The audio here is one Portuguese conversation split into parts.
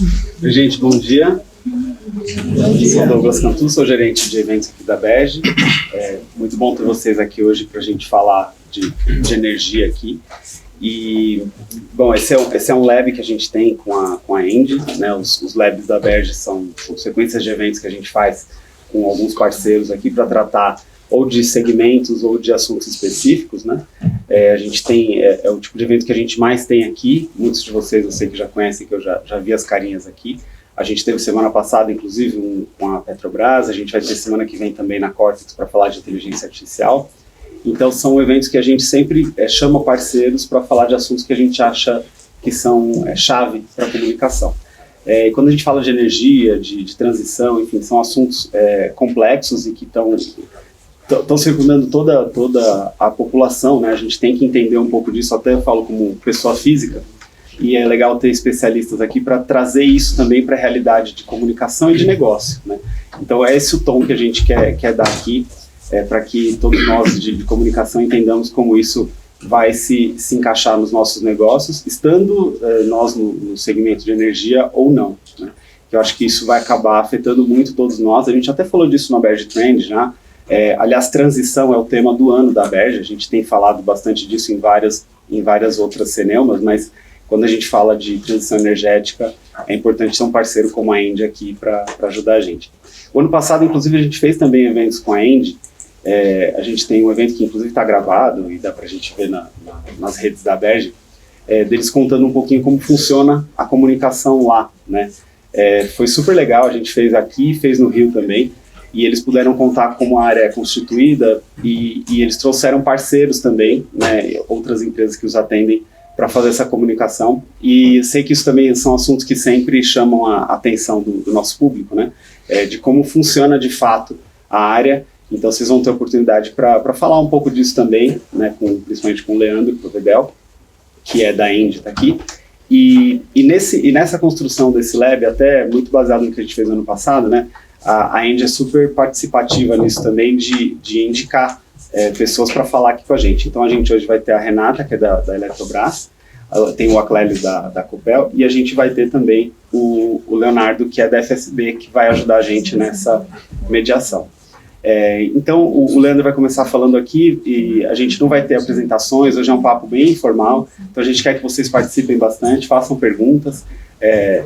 Oi, gente, bom dia. Sou Douglas Cantu, sou gerente de eventos aqui da Berge. É muito bom ter vocês aqui hoje para a gente falar de energia aqui. E, bom, esse é um lab que a gente tem com a Engie, né? Os labs da Berge são sequências de eventos que a gente faz com alguns parceiros aqui para tratar ou de segmentos ou de assuntos específicos, né? A gente tem, é o tipo de evento que a gente mais tem aqui. Muitos de vocês eu sei que já conhecem, que eu já vi as carinhas aqui. A gente teve semana passada, inclusive, com a Petrobras. A gente vai ter semana que vem também na Cortex para falar de inteligência artificial. Então, são eventos que a gente sempre chama parceiros para falar de assuntos que a gente acha que são chave para a comunicação. E quando a gente fala de energia, de transição, enfim, são assuntos complexos e que estão circundando toda a população, né? A gente tem que entender um pouco disso, até eu falo como pessoa física, e é legal ter especialistas aqui para trazer isso também para a realidade de comunicação e de negócio, né? Então é esse o tom que a gente quer dar aqui, para que todos nós de comunicação entendamos como isso vai se encaixar nos nossos negócios, estando nós no segmento de energia ou não, né? Eu acho que isso vai acabar afetando muito todos nós. A gente até falou disso na Berge Trend já. Aliás, transição é o tema do ano da Berge. A gente tem falado bastante disso em várias outras cineumas, mas quando a gente fala de transição energética, é importante ter um parceiro como a Engie aqui para ajudar a gente. O ano passado, inclusive, a gente fez também eventos com a Engie. A gente tem um evento que, inclusive, está gravado e dá para a gente ver nas redes da Berge, deles contando um pouquinho como funciona a comunicação lá, né? Foi super legal, a gente fez aqui, fez no Rio também, e eles puderam contar como a área é constituída e eles trouxeram parceiros também, né, outras empresas que os atendem para fazer essa comunicação. E sei que isso também são assuntos que sempre chamam a atenção do nosso público, né, de como funciona de fato a área. Então vocês vão ter oportunidade para falar um pouco disso também, né, principalmente com o Leandro Provedel, que é da Engie, está aqui. E nessa construção desse lab, até muito baseado no que a gente fez ano passado, né, a Engie é super participativa nisso também, de indicar pessoas para falar aqui com a gente. Então a gente hoje vai ter a Renata, que é da Eletrobras, tem o Aclélio da Copel, e a gente vai ter também o Leonardo, que é da FSB, que vai ajudar a gente nessa mediação. Então o Leandro vai começar falando aqui, e a gente não vai ter apresentações, hoje é um papo bem informal, então a gente quer que vocês participem bastante, façam perguntas,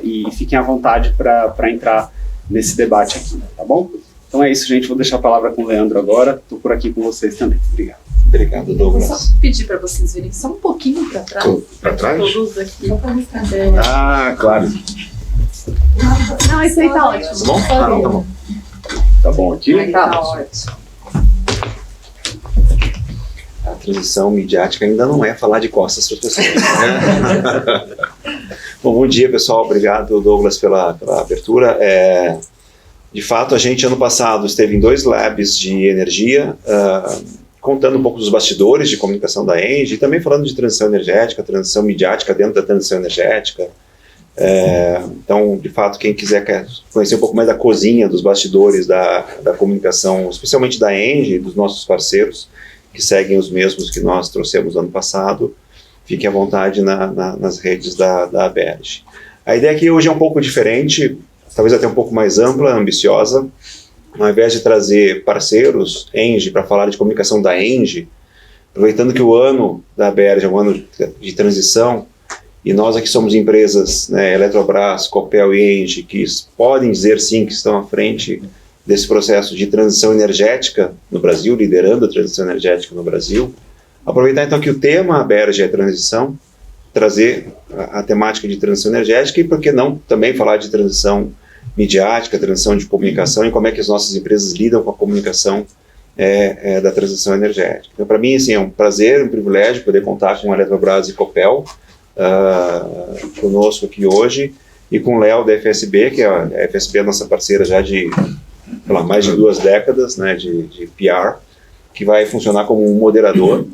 e fiquem à vontade para entrar nesse debate aqui, tá bom? Então é isso, gente, vou deixar a palavra com o Leandro agora, estou por aqui com vocês também. Obrigado. Obrigado, Douglas. Vou só pedir para vocês virem só um pouquinho para trás. Para trás? Todos aqui. Ah, claro. Não, isso aí tá ótimo. Tá bom? Ah, não, tá bom. Tá bom aqui? Tá ótimo. A transição midiática ainda não é falar de costas para as pessoas, né? Bom dia, pessoal. Obrigado, Douglas, pela abertura. De fato, a gente, ano passado, esteve em 2 labs de energia, contando um pouco dos bastidores de comunicação da Engie, e também falando de transição energética, transição midiática dentro da transição energética. Então, de fato, quem quiser conhecer um pouco mais da cozinha, dos bastidores da comunicação, especialmente da Engie e dos nossos parceiros, que seguem os mesmos que nós trouxemos ano passado, fiquem à vontade nas redes da Berge. A ideia aqui hoje é um pouco diferente, talvez até um pouco mais ampla, ambiciosa. Ao invés de trazer parceiros Engie para falar de comunicação da Engie, aproveitando que o ano da Berge é um ano de transição, e nós aqui somos empresas, né, Eletrobras, Copel e Engie, que podem dizer sim que estão à frente desse processo de transição energética no Brasil, liderando a transição energética no Brasil. Aproveitar então que o tema Berge é transição, trazer a temática de transição energética e, por que não, também falar de transição midiática, transição de comunicação e como é que as nossas empresas lidam com a comunicação da transição energética. Então, para mim, assim, é um prazer, um privilégio poder contar com a Eletrobras e Copel conosco aqui hoje, e com o Léo da FSB, que a FSB é a nossa parceira já de mais de 2 décadas, né, de PR, que vai funcionar como um moderador.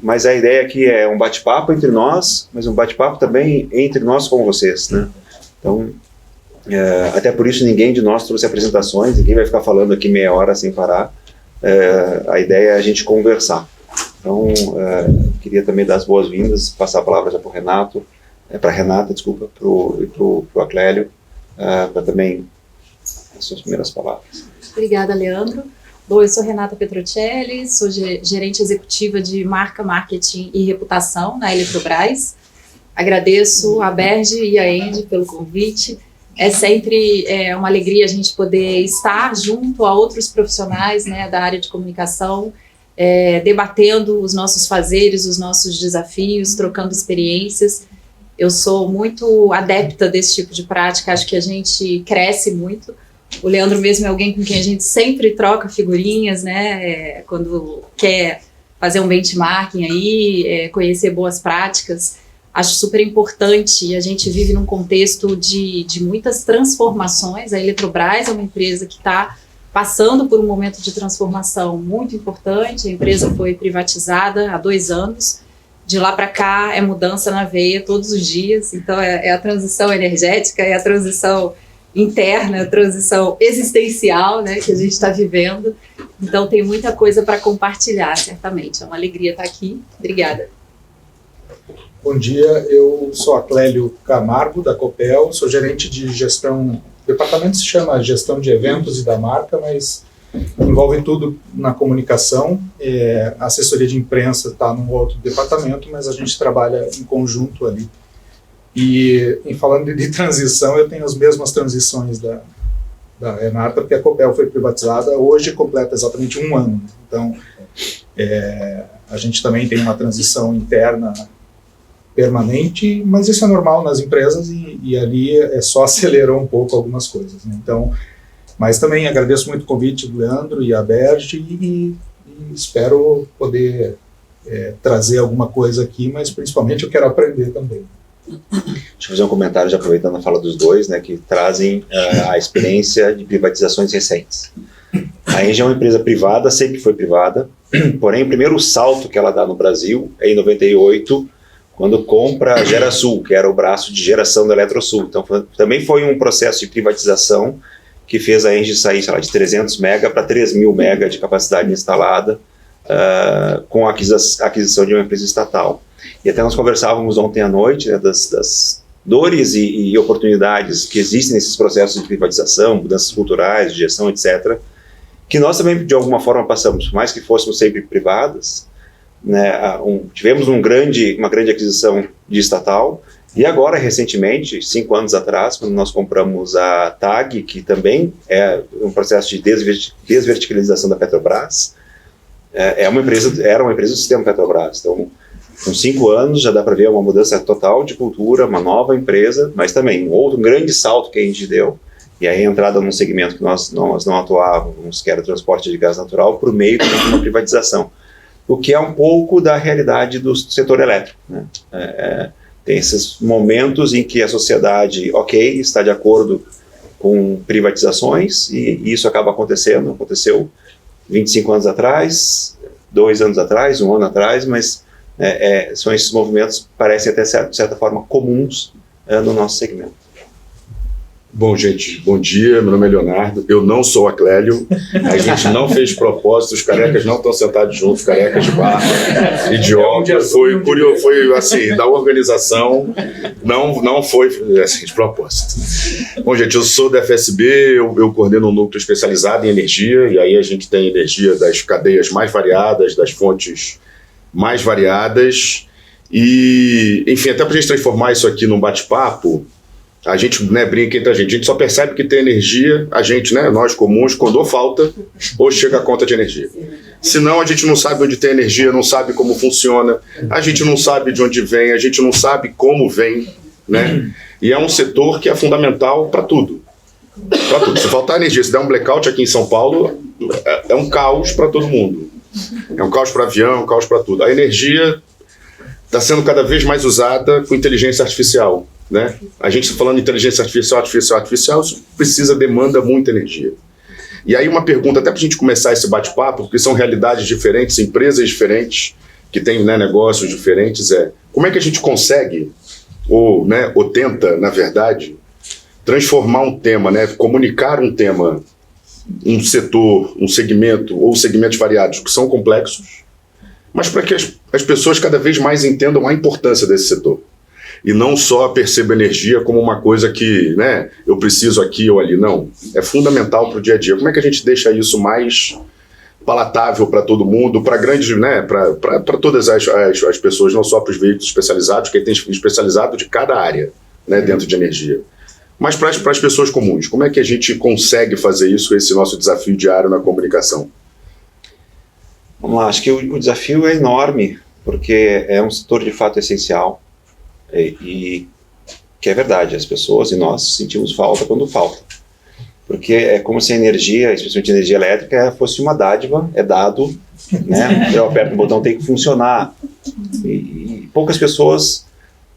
Mas a ideia aqui é um bate-papo entre nós, mas um bate-papo também entre nós com vocês, né? Então, até por isso ninguém de nós trouxe apresentações, ninguém vai ficar falando aqui meia hora sem parar. A ideia é a gente conversar. Então, queria também dar as boas-vindas, passar a palavra já para o Renato, para a Renata, desculpa, e para o Aclélio, para também as suas primeiras palavras. Obrigada, Leandro. Bom, eu sou Renata Petrocelli, sou gerente executiva de marca, marketing e reputação na Eletrobras. Agradeço a Berge e a Andy pelo convite. É sempre uma alegria a gente poder estar junto a outros profissionais, né, da área de comunicação, debatendo os nossos fazeres, os nossos desafios, trocando experiências. Eu sou muito adepta desse tipo de prática, acho que a gente cresce muito. O Leandro mesmo é alguém com quem a gente sempre troca figurinhas, né, quando quer fazer um benchmarking aí, conhecer boas práticas. Acho super importante, a gente vive num contexto de muitas transformações. A Eletrobras é uma empresa que está passando por um momento de transformação muito importante. A empresa foi privatizada há 2 anos. De lá para cá é mudança na veia todos os dias. Então é a transição energética, é a transição interna, a transição existencial, né, que a gente está vivendo. Então tem muita coisa para compartilhar, certamente. É uma alegria estar aqui. Obrigada. Bom dia, eu sou Aclélio Camargo, da Copel, sou gerente de gestão, o departamento se chama Gestão de Eventos e da Marca, mas envolve tudo na comunicação. A assessoria de imprensa está num outro departamento, mas a gente trabalha em conjunto ali. E em falando de transição, eu tenho as mesmas transições da Renata, porque a Copel foi privatizada, hoje completa exatamente 1 ano. Então, a gente também tem uma transição interna permanente, mas isso é normal nas empresas e ali só acelerou um pouco algumas coisas, né? Então, mas também agradeço muito o convite do Leandro e a Berge e espero poder trazer alguma coisa aqui, mas principalmente eu quero aprender também. Deixa eu fazer um comentário, já aproveitando a fala dos dois, né, que trazem a experiência de privatizações recentes. A Engie é uma empresa privada, sempre foi privada, porém o primeiro salto que ela dá no Brasil é em 98, quando compra a GeraSul, que era o braço de geração da Eletrosul. Então também foi um processo de privatização que fez a Engie sair, sei lá, de 300 mega para 3.000 mega de capacidade instalada com a aquisição de uma empresa estatal. E até nós conversávamos ontem à noite, né, das dores e oportunidades que existem nesses processos de privatização, mudanças culturais, de gestão, etc., que nós também, de alguma forma, passamos, por mais que fôssemos sempre privadas, né, tivemos uma grande aquisição de estatal, e agora, recentemente, 5 anos atrás, quando nós compramos a TAG, que também é um processo de desverticalização da Petrobras, era uma empresa do sistema Petrobras. Então, com 5 anos já dá para ver uma mudança total de cultura, uma nova empresa, mas também um grande salto que a gente deu, e aí a entrada num segmento que nós não atuávamos, que era o transporte de gás natural, por meio de uma privatização. O que é um pouco da realidade do setor elétrico, né? Tem esses momentos em que a sociedade, está de acordo com privatizações, e isso acaba acontecendo. Aconteceu 25 anos atrás, 2 anos atrás, 1 ano atrás, mas são esses movimentos que parecem até, de certa forma, comuns no nosso segmento. Bom, gente, bom dia, meu nome é Leonardo, eu não sou Aclélio, a gente não fez propósito, os carecas não estão sentados juntos, carecas de barba, idiota, foi assim, da organização, não foi assim, de propósito. Bom, gente, eu sou da FSB, eu coordeno um núcleo especializado em energia, e aí a gente tem energia das cadeias mais variadas, das fontes mais variadas, e, enfim, até para a gente transformar isso aqui num bate-papo, a gente, né, brinca entre a gente só percebe que tem energia, nós comuns, quando ou falta ou chega a conta de energia. Senão a gente não sabe onde tem energia, não sabe como funciona, a gente não sabe de onde vem, a gente não sabe como vem, né? E é um setor que é fundamental para tudo. Para tudo. Se faltar energia, se der um blackout aqui em São Paulo, é um caos para todo mundo. É um caos para avião, é um caos para tudo. A energia está sendo cada vez mais usada com inteligência artificial, né? A gente está falando de inteligência artificial, isso demanda muita energia. E aí uma pergunta, até para a gente começar esse bate-papo, porque são realidades diferentes, empresas diferentes, que têm, né, negócios diferentes, como é que a gente consegue, ou tenta, na verdade, transformar um tema, né, comunicar um tema, um setor, um segmento, ou segmentos variados, que são complexos, mas para que as pessoas cada vez mais entendam a importância desse setor. e não só percebo energia como uma coisa que, né, eu preciso aqui ou ali. Não, é fundamental para o dia a dia. Como é que a gente deixa isso mais palatável para todo mundo, para grandes, né, para todas as pessoas, não só para os veículos especializados, que tem especializado de cada área, né, dentro de energia, mas para as pessoas comuns. Como é que a gente consegue fazer isso, esse nosso desafio diário na comunicação? Vamos lá, acho que o desafio é enorme, porque é um setor de fato essencial e que é verdade, as pessoas e nós sentimos falta quando falta. Porque é como se a energia, especialmente a energia elétrica, fosse uma dádiva, é dado, né? Eu aperto o botão, tem que funcionar. E poucas pessoas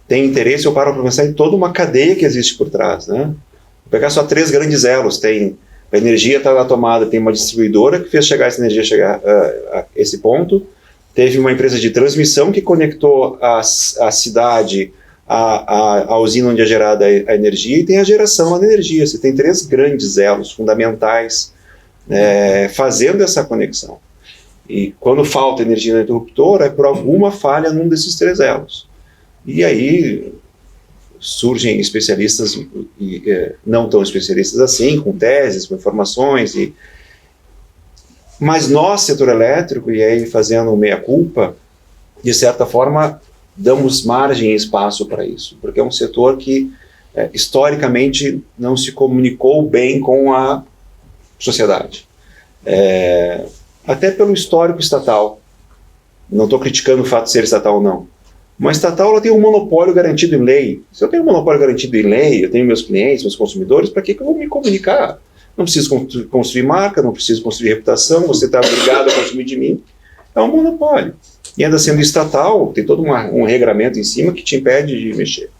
têm interesse ou param para pensar em toda uma cadeia que existe por trás, né? Vou pegar só 3 grandes elos. Tem a energia está na tomada, tem uma distribuidora que fez chegar essa energia a esse ponto, teve uma empresa de transmissão que conectou a cidade a usina onde é gerada a energia, e tem a geração da energia. Você tem 3 grandes elos fundamentais fazendo essa conexão. E quando falta energia no interruptor, é por alguma falha num desses 3 elos. E aí surgem especialistas, não tão especialistas assim, com teses, com informações. Mas nós, setor elétrico, e aí fazendo meia-culpa, de certa forma, damos margem e espaço para isso, porque é um setor que historicamente não se comunicou bem com a sociedade. Até pelo histórico estatal. Não estou criticando o fato de ser estatal ou não. Uma estatal ela tem um monopólio garantido em lei. Se eu tenho um monopólio garantido em lei, eu tenho meus clientes, meus consumidores, para que eu vou me comunicar? Não preciso construir marca, não preciso construir reputação, você está obrigado a consumir de mim. É um monopólio. E ainda sendo estatal, tem todo um regramento em cima que te impede de mexer.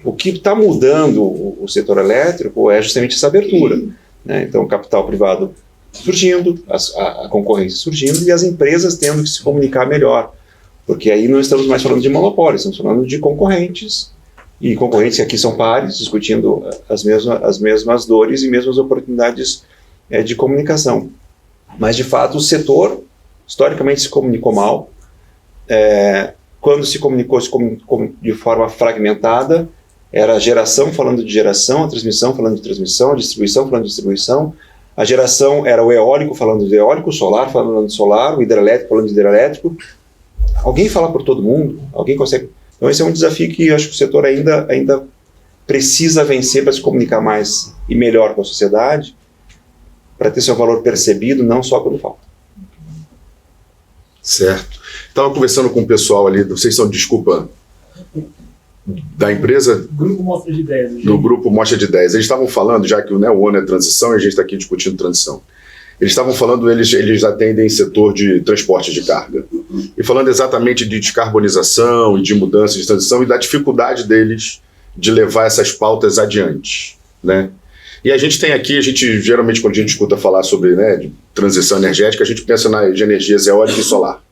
O que está mudando o setor elétrico é justamente essa abertura, né? Então, o capital privado surgindo, a concorrência surgindo e as empresas tendo que se comunicar melhor. Porque aí não estamos mais falando de monopólio, estamos falando de concorrentes, e concorrentes que aqui são pares, discutindo as mesmas dores e mesmas oportunidades de comunicação. Mas, de fato, o setor historicamente se comunicou mal. Quando se comunicou de forma fragmentada, era a geração falando de geração, a transmissão falando de transmissão, a distribuição falando de distribuição. A geração era o eólico falando de eólico, o solar falando de solar, o hidrelétrico falando de hidrelétrico. Alguém fala por todo mundo? Alguém consegue? Então esse é um desafio que eu acho que o setor ainda precisa vencer para se comunicar mais e melhor com a sociedade, para ter seu valor percebido, não só quando falta. Certo. Estava conversando com o pessoal ali, vocês são, desculpa, da empresa? Grupo Mostra de Ideias. Do Grupo Mostra de Ideias. Eles estavam falando, já que o ONU é transição e a gente está aqui discutindo transição. Eles estavam falando, eles atendem setor de transporte de carga. E falando exatamente de descarbonização e de mudança de transição e da dificuldade deles de levar essas pautas adiante, né? E a gente tem aqui, geralmente quando a gente escuta falar sobre, né, de transição energética, a gente pensa de energias eólica e solar.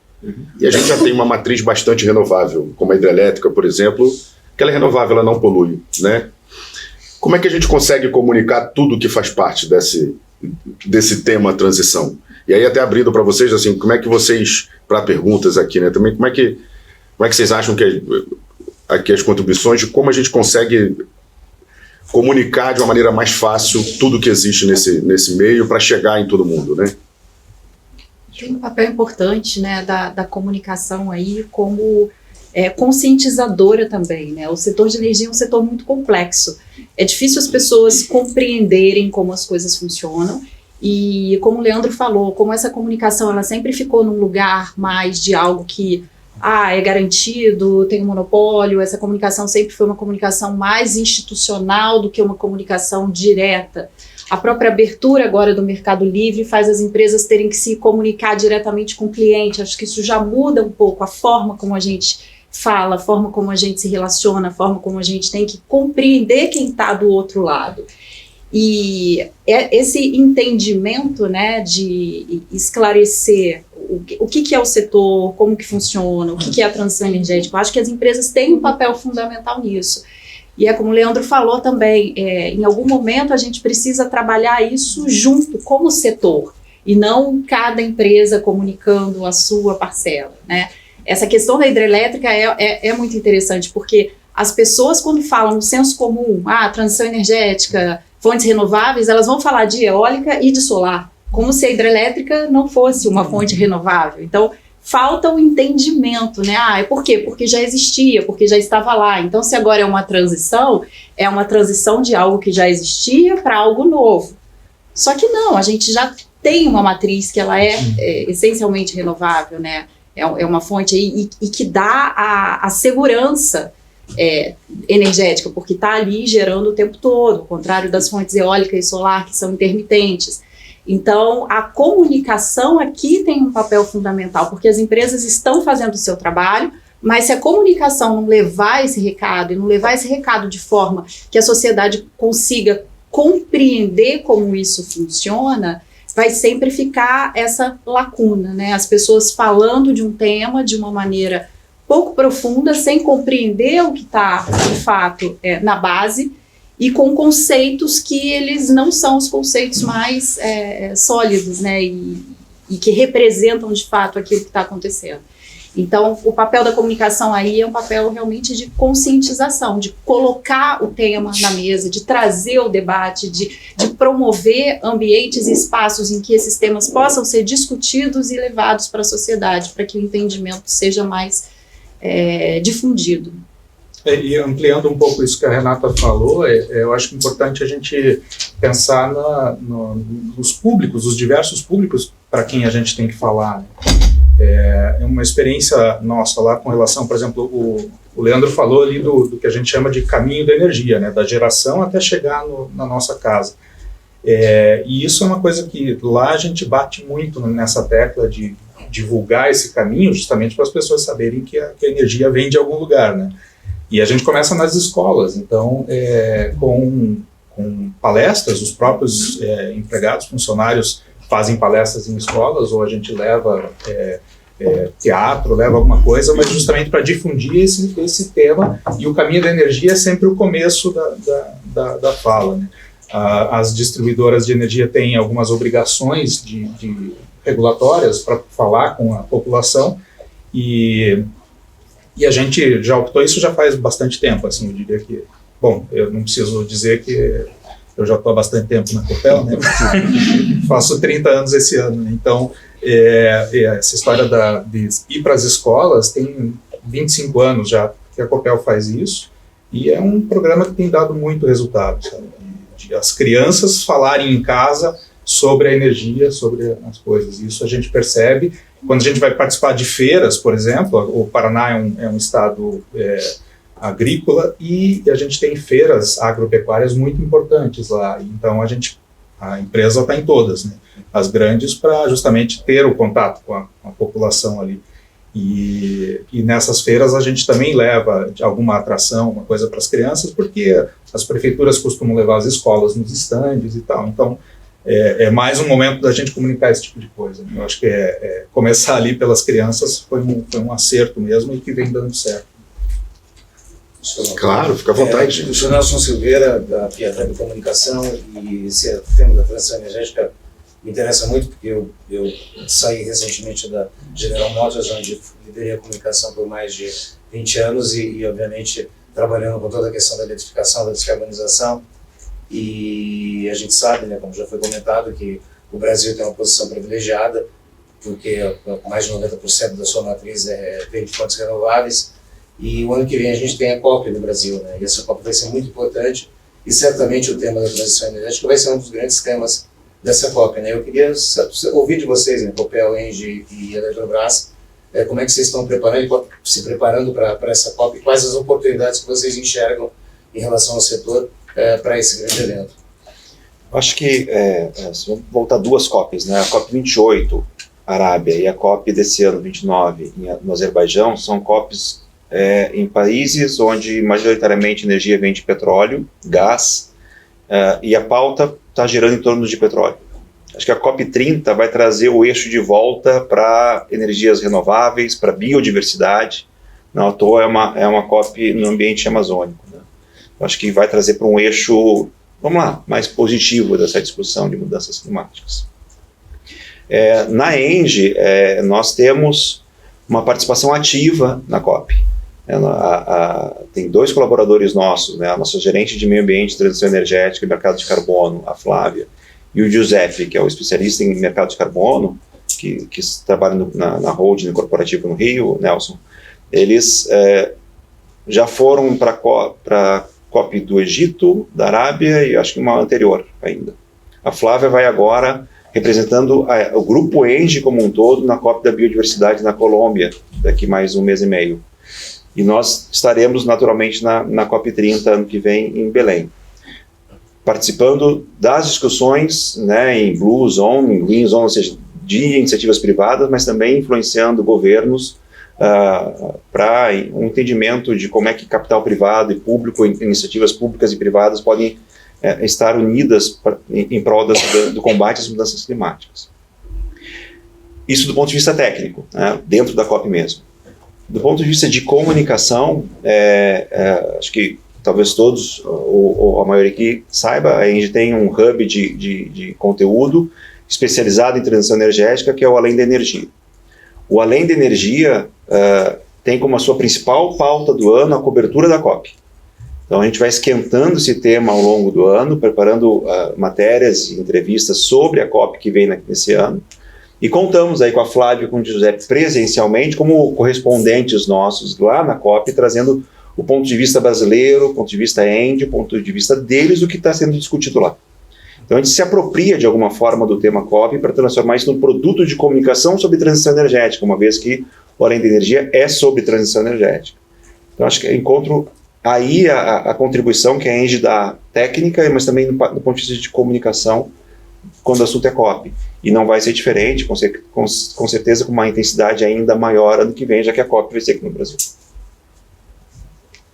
E a gente já tem uma matriz bastante renovável, como a hidrelétrica, por exemplo, que ela é renovável, ela não polui, né? Como é que a gente consegue comunicar tudo que faz parte desse tema transição? E aí até abrindo para vocês, assim, como é que vocês, para perguntas aqui, né, também, como é que vocês acham que aqui as contribuições de como a gente consegue comunicar de uma maneira mais fácil tudo que existe nesse meio para chegar em todo mundo, né? Tem um papel importante, né, da comunicação aí como conscientizadora também, né? O setor de energia é um setor muito complexo. É difícil as pessoas compreenderem como as coisas funcionam e, como o Leandro falou, como essa comunicação ela sempre ficou num lugar mais de algo que é garantido, tem um monopólio. Essa comunicação sempre foi uma comunicação mais institucional do que uma comunicação direta. A própria abertura agora do Mercado Livre faz as empresas terem que se comunicar diretamente com o cliente. Acho que isso já muda um pouco a forma como a gente fala, a forma como a gente se relaciona, a forma como a gente tem que compreender quem está do outro lado. E esse entendimento, né, de esclarecer o que é o setor, como que funciona, o que é a transição energética, eu acho que as empresas têm um papel fundamental nisso. E é como o Leandro falou também, em algum momento a gente precisa trabalhar isso junto, como setor, e não cada empresa comunicando a sua parcela, né? Essa questão da hidrelétrica é muito interessante, porque as pessoas, quando falam no senso comum, transição energética, fontes renováveis, elas vão falar de eólica e de solar, como se a hidrelétrica não fosse uma fonte renovável. Então, falta o entendimento, né? Por quê? Porque já existia, porque já estava lá. Então, se agora é uma transição de algo que já existia para algo novo. Só que não, a gente já tem uma matriz que ela é essencialmente renovável, né? É uma fonte aí e que dá a segurança energética, porque está ali gerando o tempo todo, ao contrário das fontes eólica e solar, que são intermitentes. Então, a comunicação aqui tem um papel fundamental, porque as empresas estão fazendo o seu trabalho, mas se a comunicação não levar esse recado, e não levar esse recado de forma que a sociedade consiga compreender como isso funciona, vai sempre ficar essa lacuna, né? As pessoas falando de um tema de uma maneira pouco profunda, sem compreender o que está, de fato, na base, e com conceitos que eles não são os conceitos mais sólidos, né? E que representam, de fato, aquilo que está acontecendo. Então, o papel da comunicação aí é um papel realmente de conscientização, de colocar o tema na mesa, de trazer o debate, de promover ambientes e espaços em que esses temas possam ser discutidos e levados para a sociedade, para que o entendimento seja mais difundido. E ampliando um pouco isso que a Renata falou, eu acho importante a gente pensar nos públicos, os diversos públicos para quem a gente tem que falar, né? É uma experiência nossa lá com relação, por exemplo, o Leandro falou ali do que a gente chama de caminho da energia, né, da geração até chegar na nossa casa. E isso é uma coisa que lá a gente bate muito nessa tecla de divulgar esse caminho, justamente para as pessoas saberem que a energia vem de algum lugar, né? E a gente começa nas escolas, então, com palestras, os próprios empregados, funcionários fazem palestras em escolas, ou a gente leva teatro, leva alguma coisa, mas justamente para difundir esse tema, e o caminho da energia é sempre o começo da fala, né? As distribuidoras de energia têm algumas obrigações de regulatórias para falar com a população, e a gente já optou, isso já faz bastante tempo, assim, eu diria que, bom, eu não preciso dizer que eu já estou há bastante tempo na Copel, né? Faço 30 anos esse ano, né? Então, essa história de ir para as escolas tem 25 anos já que a Copel faz isso, e é um programa que tem dado muito resultado, sabe? De as crianças falarem em casa sobre a energia, sobre as coisas. Isso a gente percebe quando a gente vai participar de feiras, por exemplo. O Paraná é um estado agrícola, e a gente tem feiras agropecuárias muito importantes lá. Então a empresa está em todas, né? As grandes, para justamente ter o contato com a população ali. E nessas feiras a gente também leva alguma atração, uma coisa para as crianças, porque as prefeituras costumam levar as escolas nos estandes e tal. Então é mais um momento da gente comunicar esse tipo de coisa. Eu acho que começar ali pelas crianças foi um acerto mesmo, e que vem dando certo. Claro, fica à vontade. Eu sou Nelson Silveira, da Piatã de Comunicação, e esse tema da transição energética me interessa muito, porque eu saí recentemente da General Motors, onde liderei a comunicação por mais de 20 anos, e obviamente trabalhando com toda a questão da eletrificação, da descarbonização. E a gente sabe, né, como já foi comentado, que o Brasil tem uma posição privilegiada, porque mais de 90% da sua matriz vem de fontes renováveis. E o ano que vem a gente tem a COP no Brasil, né? E essa COP vai ser muito importante, e certamente o tema da transição energética vai ser um dos grandes temas dessa COP, né? Eu queria ouvir de vocês, né, Copel, ENGIE e Eletrobras, como é que vocês estão se preparando para essa COP, e quais as oportunidades que vocês enxergam em relação ao setor para esse grande evento. Acho que vamos voltar duas COPs, né? A COP 28, Arábia, e a COP desse ano, 29, no Azerbaijão, são COPs em países onde majoritariamente energia vem de petróleo, gás, e a pauta está girando em torno de petróleo. Acho que a COP30 vai trazer o eixo de volta para energias renováveis, para biodiversidade. Não à toa é uma COP no ambiente amazônico, né? Acho que vai trazer para um eixo, vamos lá, mais positivo dessa discussão de mudanças climáticas. Na ENGIE, nós temos uma participação ativa na COP. Tem 2 colaboradores nossos, né, a nossa gerente de meio ambiente, transição energética e mercado de carbono, a Flávia, e o Giuseppe, que é o especialista em mercado de carbono, que trabalha na holding corporativa no Rio, Nelson. Eles já foram para a COP do Egito, da Arábia e acho que uma anterior ainda. A Flávia vai agora representando o grupo ENGIE como um todo na COP da Biodiversidade na Colômbia, daqui mais um mês e meio. E nós estaremos naturalmente na COP 30 ano que vem em Belém, participando das discussões, né, em Blue Zone, em Green Zone, ou seja, de iniciativas privadas, mas também influenciando governos para um entendimento de como é que capital privado e público, iniciativas públicas e privadas podem estar unidas em prol do combate às mudanças climáticas. Isso do ponto de vista técnico, né, dentro da COP mesmo. Do ponto de vista de comunicação, acho que talvez todos, ou a maioria aqui saiba, a ENGIE tem um hub de conteúdo especializado em transição energética, que é o Além da Energia. O Além da Energia tem como a sua principal pauta do ano a cobertura da COP. Então a gente vai esquentando esse tema ao longo do ano, preparando matérias e entrevistas sobre a COP que vem nesse ano. E contamos aí com a Flávia e com o José presencialmente como correspondentes nossos lá na COP, trazendo o ponto de vista brasileiro, o ponto de vista ENGIE, o ponto de vista deles, do que está sendo discutido lá. Então a gente se apropria de alguma forma do tema COP para transformar isso num produto de comunicação sobre transição energética, uma vez que o Além da Energia é sobre transição energética. Então acho que eu encontro aí a contribuição que a ENGIE dá técnica, mas também do ponto de vista de comunicação, quando o assunto é COP. E não vai ser diferente, com certeza com uma intensidade ainda maior ano que vem, já que a COP vai ser aqui no Brasil.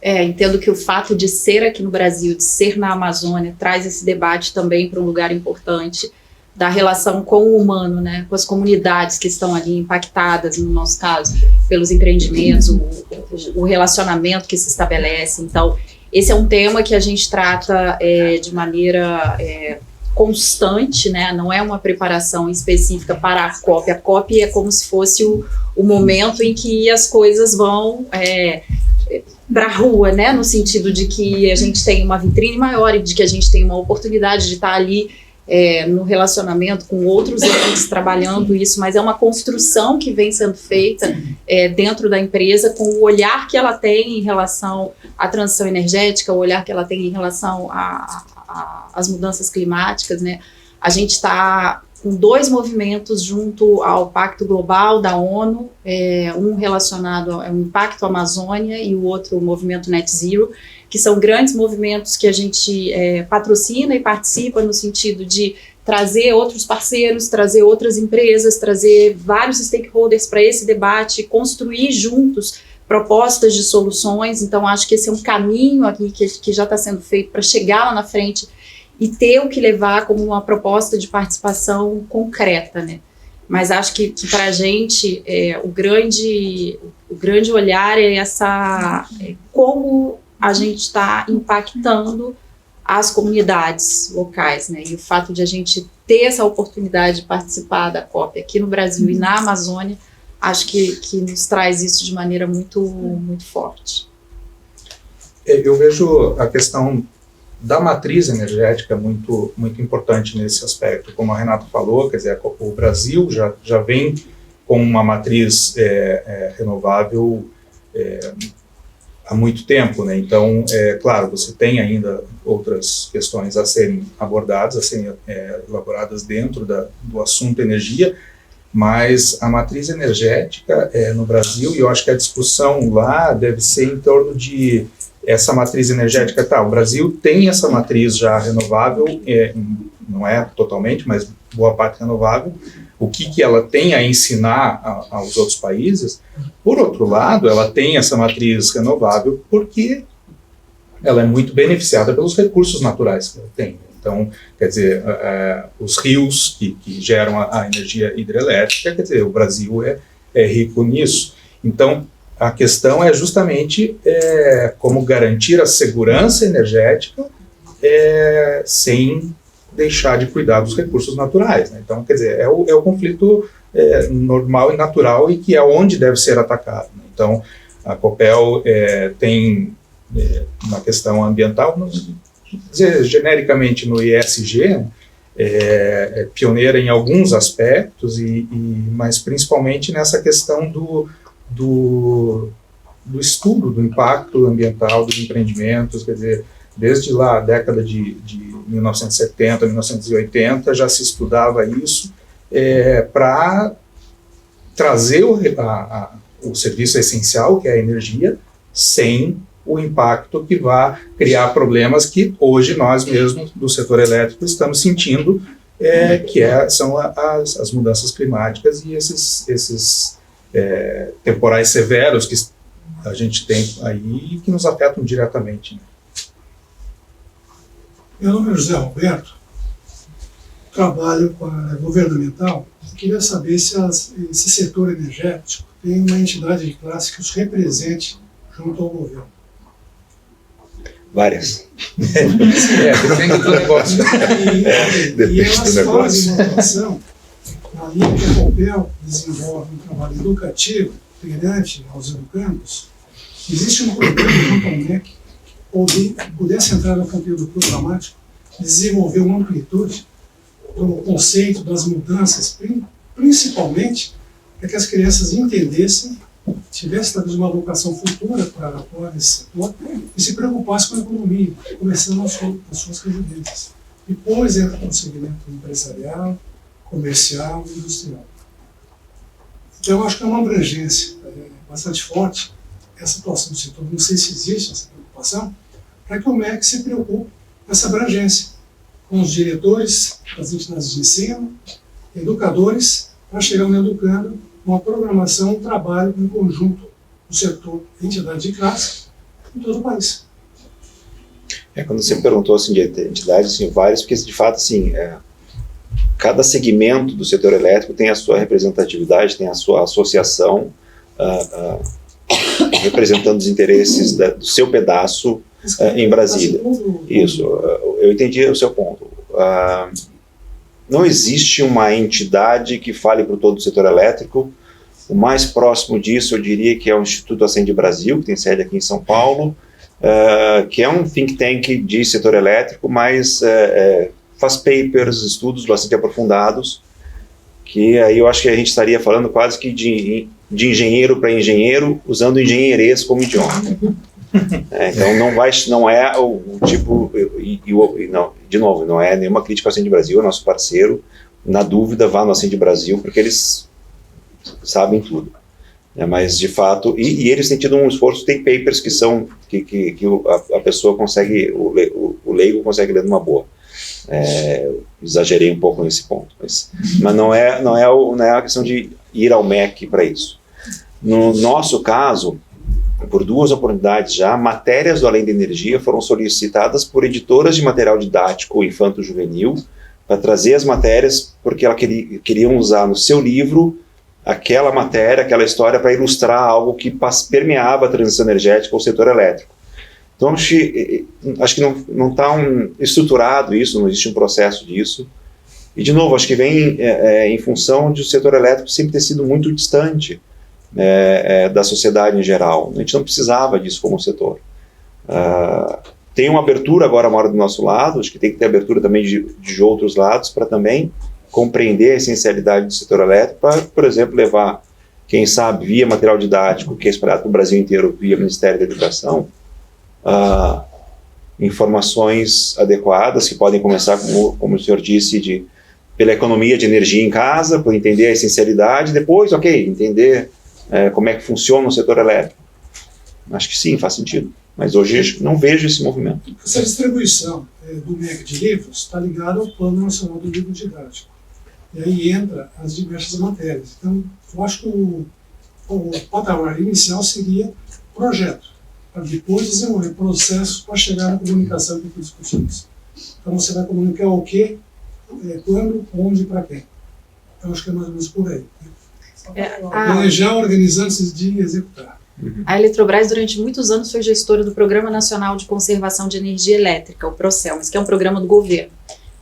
Entendo que o fato de ser aqui no Brasil, de ser na Amazônia, traz esse debate também para um lugar importante da relação com o humano, né, com as comunidades que estão ali impactadas, no nosso caso, pelos empreendimentos, o relacionamento que se estabelece. Então, esse é um tema que a gente trata de maneira constante, né, não é uma preparação específica para a COP. A COP é como se fosse o momento em que as coisas vão para a rua, né, no sentido de que a gente tem uma vitrine maior e de que a gente tem uma oportunidade de estar ali no relacionamento com outros entes trabalhando isso, mas é uma construção que vem sendo feita dentro da empresa com o olhar que ela tem em relação à transição energética, o olhar que ela tem em relação às mudanças climáticas, né? A gente está com 2 movimentos junto ao Pacto Global da ONU, um relacionado ao impacto Amazônia e o outro o movimento Net Zero, que são grandes movimentos que a gente patrocina e participa no sentido de trazer outros parceiros, trazer outras empresas, trazer vários stakeholders para esse debate, construir juntos propostas de soluções. Então acho que esse é um caminho aqui que já está sendo feito para chegar lá na frente e ter o que levar como uma proposta de participação concreta, né? Mas acho que para a gente o grande olhar é como a gente está impactando as comunidades locais, né? E o fato de a gente ter essa oportunidade de participar da COP aqui no Brasil e na Amazônia, acho que nos traz isso de maneira muito, muito forte. Eu vejo a questão da matriz energética muito, muito importante nesse aspecto. Como a Renata falou, quer dizer, o Brasil já vem com uma matriz renovável há muito tempo, né? Então, claro, você tem ainda outras questões a serem abordadas, a serem elaboradas dentro do assunto energia, mas a matriz energética no Brasil, e eu acho que a discussão lá deve ser em torno de essa matriz energética. O Brasil tem essa matriz já renovável, não é totalmente, mas boa parte renovável. O que ela tem a ensinar aos outros países? Por outro lado, ela tem essa matriz renovável porque ela é muito beneficiada pelos recursos naturais que ela tem. Então, quer dizer, os rios que geram a energia hidrelétrica, quer dizer, o Brasil é rico nisso. Então, a questão é justamente como garantir a segurança energética sem deixar de cuidar dos recursos naturais, né? Então, quer dizer, é o conflito normal e natural e que é onde deve ser atacado, né? Então, A Copel tem uma questão ambiental, dizer genericamente no ESG, é pioneira em alguns aspectos, mas principalmente nessa questão do estudo do impacto ambiental dos empreendimentos. Quer dizer, desde lá a década de 1970, 1980, já se estudava isso para trazer o serviço essencial, que é a energia, sem o impacto que vai criar problemas que hoje nós mesmos do setor elétrico estamos sentindo, são as mudanças climáticas e esses temporais severos que a gente tem aí e que nos afetam diretamente. Meu nome é José Roberto, trabalho com a área governamental e queria saber se esse setor energético tem uma entidade de classe que os represente junto ao governo. Várias. Depende do negócio. E elas fazem uma atuação na linha que a Copel desenvolve um trabalho educativo, integrante aos educandos. Existe um programa junto ao MEC que pudesse entrar no conteúdo programático, desenvolver uma amplitude do conceito das mudanças, principalmente para que as crianças entendessem, tivesse talvez uma vocação futura para atuar nesse setor e se preocupasse com a economia, começando nas suas residências. Depois entra no segmento empresarial, comercial e industrial. Então, eu acho que é uma abrangência bastante forte essa atuação do setor. Não sei se existe essa preocupação, para que o MEC se preocupe com essa abrangência, com os diretores das entidades de ensino, educadores, para chegar no educando uma programação, um trabalho em conjunto do setor, entidade de classe, em todo o país. Quando você perguntou assim, de entidades, assim, várias, porque de fato assim, cada segmento do setor elétrico tem a sua representatividade, tem a sua associação, representando os interesses do seu pedaço em Brasília. Isso, eu entendi o seu ponto. Não existe uma entidade que fale para todo o setor elétrico. O mais próximo disso, eu diria que é o Instituto Ascende Brasil, que tem sede aqui em São Paulo, que é um think tank de setor elétrico, mas faz papers, estudos bastante aprofundados, que aí eu acho que a gente estaria falando quase que de engenheiro para engenheiro, usando engenheirês como idioma. Então não é o tipo, não, de novo, não é nenhuma crítica ao Ascende Brasil, é nosso parceiro. Na dúvida, vá no Ascende Brasil, porque eles sabem tudo. Mas de fato, e eles têm tido um esforço, tem papers que são que a pessoa consegue, o leigo consegue ler numa boa. Exagerei um pouco nesse ponto, mas não é a questão de ir ao MEC para isso. No nosso caso, por 2 oportunidades já, matérias do Além da Energia foram solicitadas por editoras de material didático infanto-juvenil para trazer as matérias, porque elas queriam usar no seu livro aquela matéria, aquela história para ilustrar algo que permeava a transição energética ao setor elétrico. Então, acho que não está estruturado isso, não existe um processo disso. E, de novo, acho que vem em função de o setor elétrico sempre ter sido muito distante da sociedade em geral. A gente não precisava disso como setor. Tem uma abertura agora mora do nosso lado, acho que tem que ter abertura também de outros lados para também compreender a essencialidade do setor elétrico, para, por exemplo, levar, quem sabe, via material didático, que é espalhado no Brasil inteiro, via Ministério da Educação, informações adequadas, que podem começar, como o senhor disse, pela economia de energia em casa, por entender a essencialidade, depois, entender como é que funciona o setor elétrico. Acho que sim, faz sentido. Mas hoje não vejo esse movimento. Essa distribuição do MEC de livros está ligada ao Plano Nacional do Livro Didático. E aí entra as diversas matérias. Então, eu acho que o patamar inicial seria projeto, para depois desenvolver processos para chegar na comunicação com os discussões. Então, você vai comunicar o quê, quando, onde e para quem. Então, acho que é mais ou menos por aí. Planejar, organizar antes de executar. A Eletrobras, durante muitos anos, foi gestora do Programa Nacional de Conservação de Energia Elétrica, o PROCELMES, que é um programa do governo.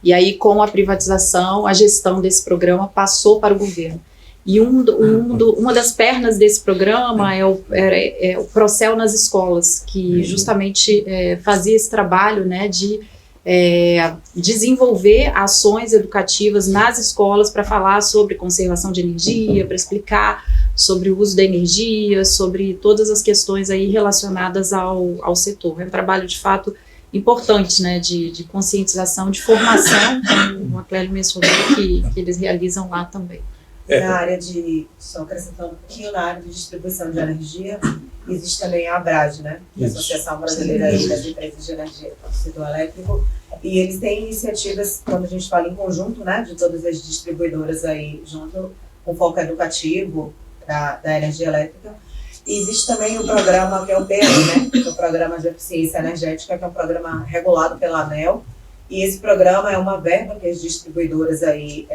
E aí, com a privatização, a gestão desse programa passou para o governo. E uma das pernas desse programa é o Procel nas escolas, que justamente fazia esse trabalho, né, de desenvolver ações educativas nas escolas para falar sobre conservação de energia, para explicar sobre o uso da energia, sobre todas as questões aí relacionadas ao setor. É um trabalho, de fato, importante, né, de conscientização, de formação, como o Aclélio mencionou, que eles realizam lá também. Na área só acrescentando um pouquinho, na área de distribuição de energia, existe também a ABRAD, né? A Associação Brasileira das Empresas de Energia do Setor Elétrico, e eles têm iniciativas, quando a gente fala em conjunto, né, de todas as distribuidoras aí, junto com foco educativo da energia elétrica. E existe também o programa que é o PEN, né, que é o Programa de Eficiência Energética, que é um programa regulado pela ANEEL, e esse programa é uma verba que as distribuidoras aí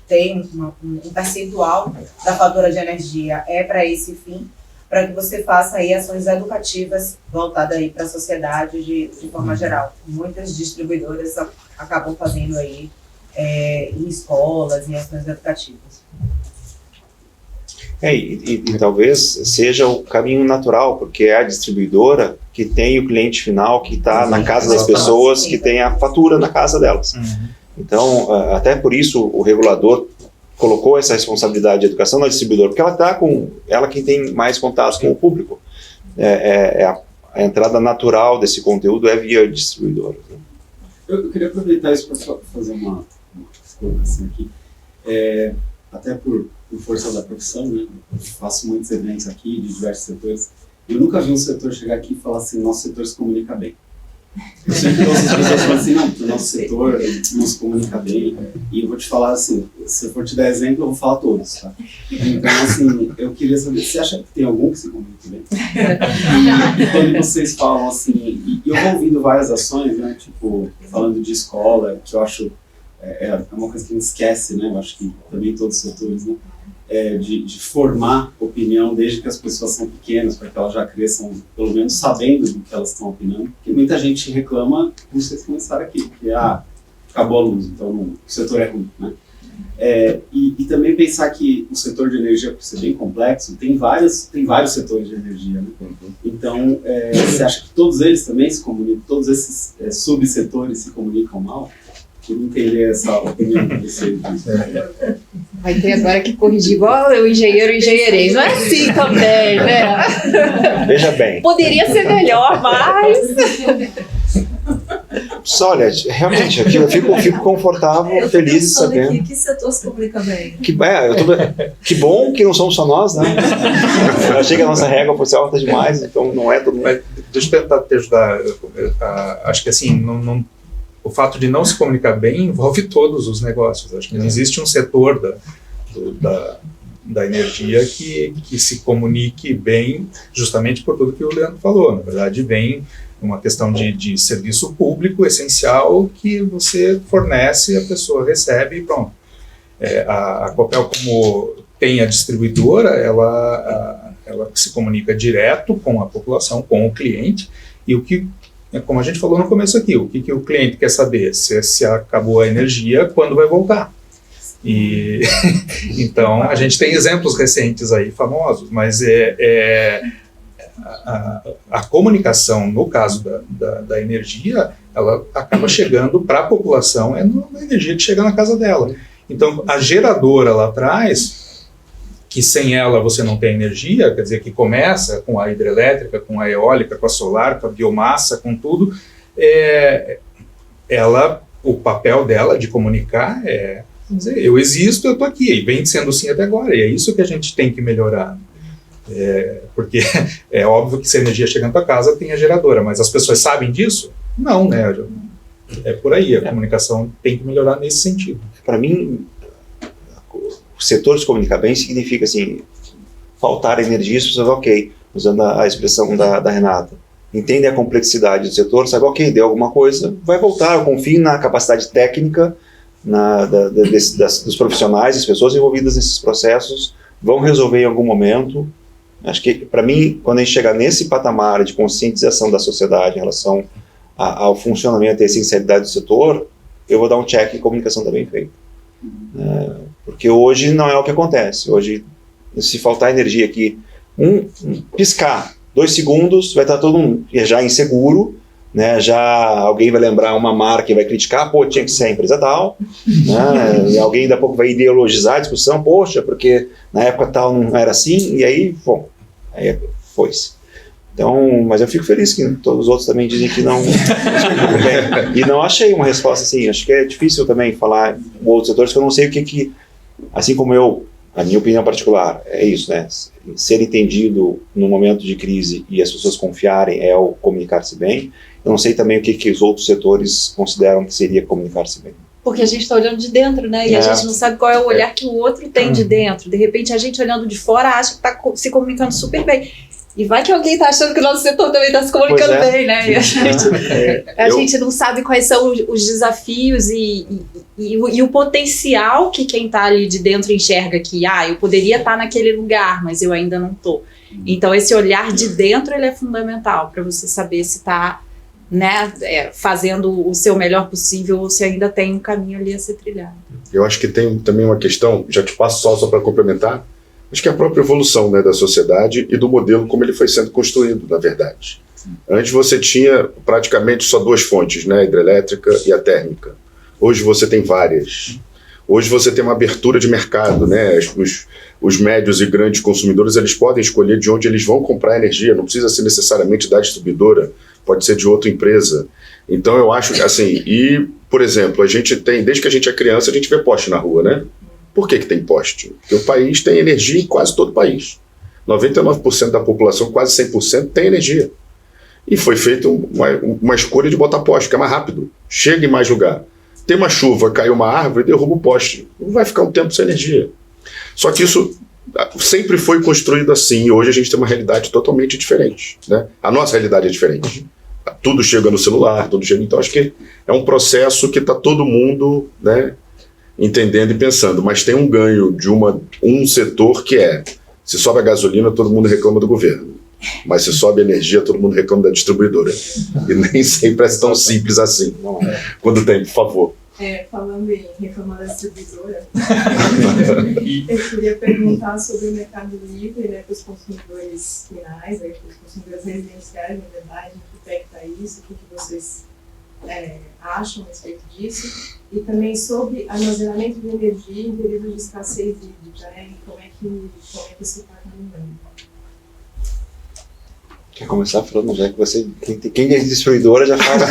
têm um percentual da fatura de energia para esse fim, para que você faça aí ações educativas voltadas aí para a sociedade de forma geral. Muitas distribuidoras acabam fazendo aí em escolas, em ações educativas. E talvez seja o caminho natural, porque é a distribuidora que tem o cliente final que está na casa das pessoas, que tem a fatura na casa delas. Então, até por isso o regulador colocou essa responsabilidade de educação na distribuidora, porque ela quem tem mais contato com o público. A entrada natural desse conteúdo é via distribuidora. Né? Eu queria aproveitar isso para fazer uma colocação aqui. Até por força da profissão, né? Eu faço muitos eventos aqui de diversos setores. Eu nunca vi um setor chegar aqui e falar assim, nosso setor se comunica bem. Eu sempre ouço as pessoas falando assim, não, o nosso setor não se comunica bem. E eu vou te falar assim, se eu for te dar exemplo, eu vou falar todos, tá? Então, assim, eu queria saber, você acha que tem algum que se comunica bem? E quando vocês falam assim, e eu vou ouvindo várias ações, né? Tipo, falando de escola, que eu acho uma coisa que a gente esquece, né? Eu acho que também todos os setores, né? De formar opinião desde que as pessoas são pequenas, para que elas já cresçam, pelo menos sabendo do que elas estão opinando. Porque muita gente reclama, como vocês começaram aqui, que acabou a luz, então o setor é ruim, né? E também pensar que o setor de energia, por ser bem complexo, tem vários setores de energia, né? Então, você acha que todos eles também se comunicam, todos esses subsetores se comunicam mal? Queria entender essa opinião de vocês. Vai ter agora que corrigir igual o engenheirei. Não é assim também, né? Veja bem. Poderia ser melhor, mas... Olha, realmente, aqui eu fico confortável, feliz de saber. Que setor se comunica bem? Que bom que não somos só nós, né? Eu achei que a nossa régua fosse alta demais, então não é todo mundo. Mas deixa eu tentar te ajudar. Acho que assim, o fato de não se comunicar bem envolve todos os negócios. Acho que não existe um setor da energia que se comunique bem, justamente por tudo que o Leandro falou. Na verdade, vem uma questão de serviço público essencial que você fornece, a pessoa recebe e pronto. A Copel, como tem a distribuidora, ela se comunica direto com a população, com o cliente, e como a gente falou no começo aqui, o que o cliente quer saber? Se acabou a energia, quando vai voltar? E então a gente tem exemplos recentes aí, famosos, mas a comunicação, no caso da energia, ela acaba chegando para a população, na energia que chega na casa dela. Então a geradora lá atrás, que sem ela você não tem energia, quer dizer, que começa com a hidrelétrica, com a eólica, com a solar, com a biomassa, com tudo, o papel dela de comunicar dizer, eu existo, eu estou aqui, e vem sendo assim até agora, e é isso que a gente tem que melhorar. Porque é óbvio que se a energia chega na tua casa, tem a geradora, mas as pessoas sabem disso? Não, né? É por aí, a comunicação tem que melhorar nesse sentido. Para mim, o setor se comunicar bem significa assim, faltar energia, as pessoas, ok, usando a expressão da Renata, entendem a complexidade do setor, sabe, ok, deu alguma coisa, vai voltar, eu confio na capacidade técnica dos profissionais, das pessoas envolvidas nesses processos, vão resolver em algum momento. Acho que, para mim, quando a gente chegar nesse patamar de conscientização da sociedade em relação ao funcionamento e à essencialidade do setor, eu vou dar um check em comunicação está bem feita. Porque hoje não é o que acontece. Hoje, se faltar energia aqui, piscar, 2 segundos, vai estar todo mundo já inseguro, né? Já alguém vai lembrar uma marca e vai criticar, pô, tinha que ser a empresa tal, né? E alguém daqui a pouco vai ideologizar a discussão, poxa, porque na época tal não era assim, e aí, bom, aí foi-se. Então, mas eu fico feliz que todos os outros também dizem que não. E não achei uma resposta assim. Acho que é difícil também falar com outros setores, que eu não sei o que assim como eu, a minha opinião particular, é isso, né? Ser entendido no momento de crise e as pessoas confiarem é o comunicar-se bem. Eu não sei também o que os outros setores consideram que seria comunicar-se bem. Porque a gente está olhando de dentro, né? E a gente não sabe qual é o olhar que o outro tem de dentro. De repente, a gente olhando de fora acha que está se comunicando super bem. E vai que alguém está achando que o nosso setor também está se comunicando bem, né? E a gente não sabe quais são os desafios e o potencial que quem está ali de dentro enxerga que, eu poderia estar naquele lugar, mas eu ainda não estou. Então, esse olhar de dentro, ele é fundamental para você saber se está, né, fazendo o seu melhor possível ou se ainda tem um caminho ali a ser trilhado. Eu acho que tem também uma questão, já te passo só para complementar, acho que é a própria evolução, né, da sociedade e do modelo como ele foi sendo construído, na verdade. Antes você tinha praticamente só 2 fontes, né, a hidrelétrica e a térmica. Hoje você tem várias. Hoje você tem uma abertura de mercado, né? Os médios e grandes consumidores, eles podem escolher de onde eles vão comprar energia, não precisa ser necessariamente da distribuidora, pode ser de outra empresa. Então eu acho que, assim, e, por exemplo, a gente tem, desde que a gente é criança, a gente vê poste na rua, né? Por que tem poste? Porque o país tem energia em quase todo o país. 99% da população, quase 100%, tem energia. E foi feita uma escolha de botar poste, que é mais rápido, chega em mais lugar. Tem uma chuva, caiu uma árvore, derruba o poste. Vai ficar um tempo sem energia. Só que isso sempre foi construído assim, e hoje a gente tem uma realidade totalmente diferente, né? A nossa realidade é diferente. Tudo chega no celular, tudo chega... Então acho que é um processo que está todo mundo, né, entendendo e pensando, mas tem um ganho de um setor que se sobe a gasolina, todo mundo reclama do governo. Mas se sobe a energia, todo mundo reclama da distribuidora. E nem sempre é tão simples assim. Quando tem, por favor. Falando em reclamar da distribuidora, eu queria perguntar sobre o mercado livre, né, para os consumidores finais, para os consumidores residenciais, na verdade, em que pé está isso, o que vocês acham a respeito disso, e também sobre armazenamento de energia em período de escassez hídrica, né, e como é que isso está caminhando. Quer começar falando, já que você, quem é distribuidora já fala.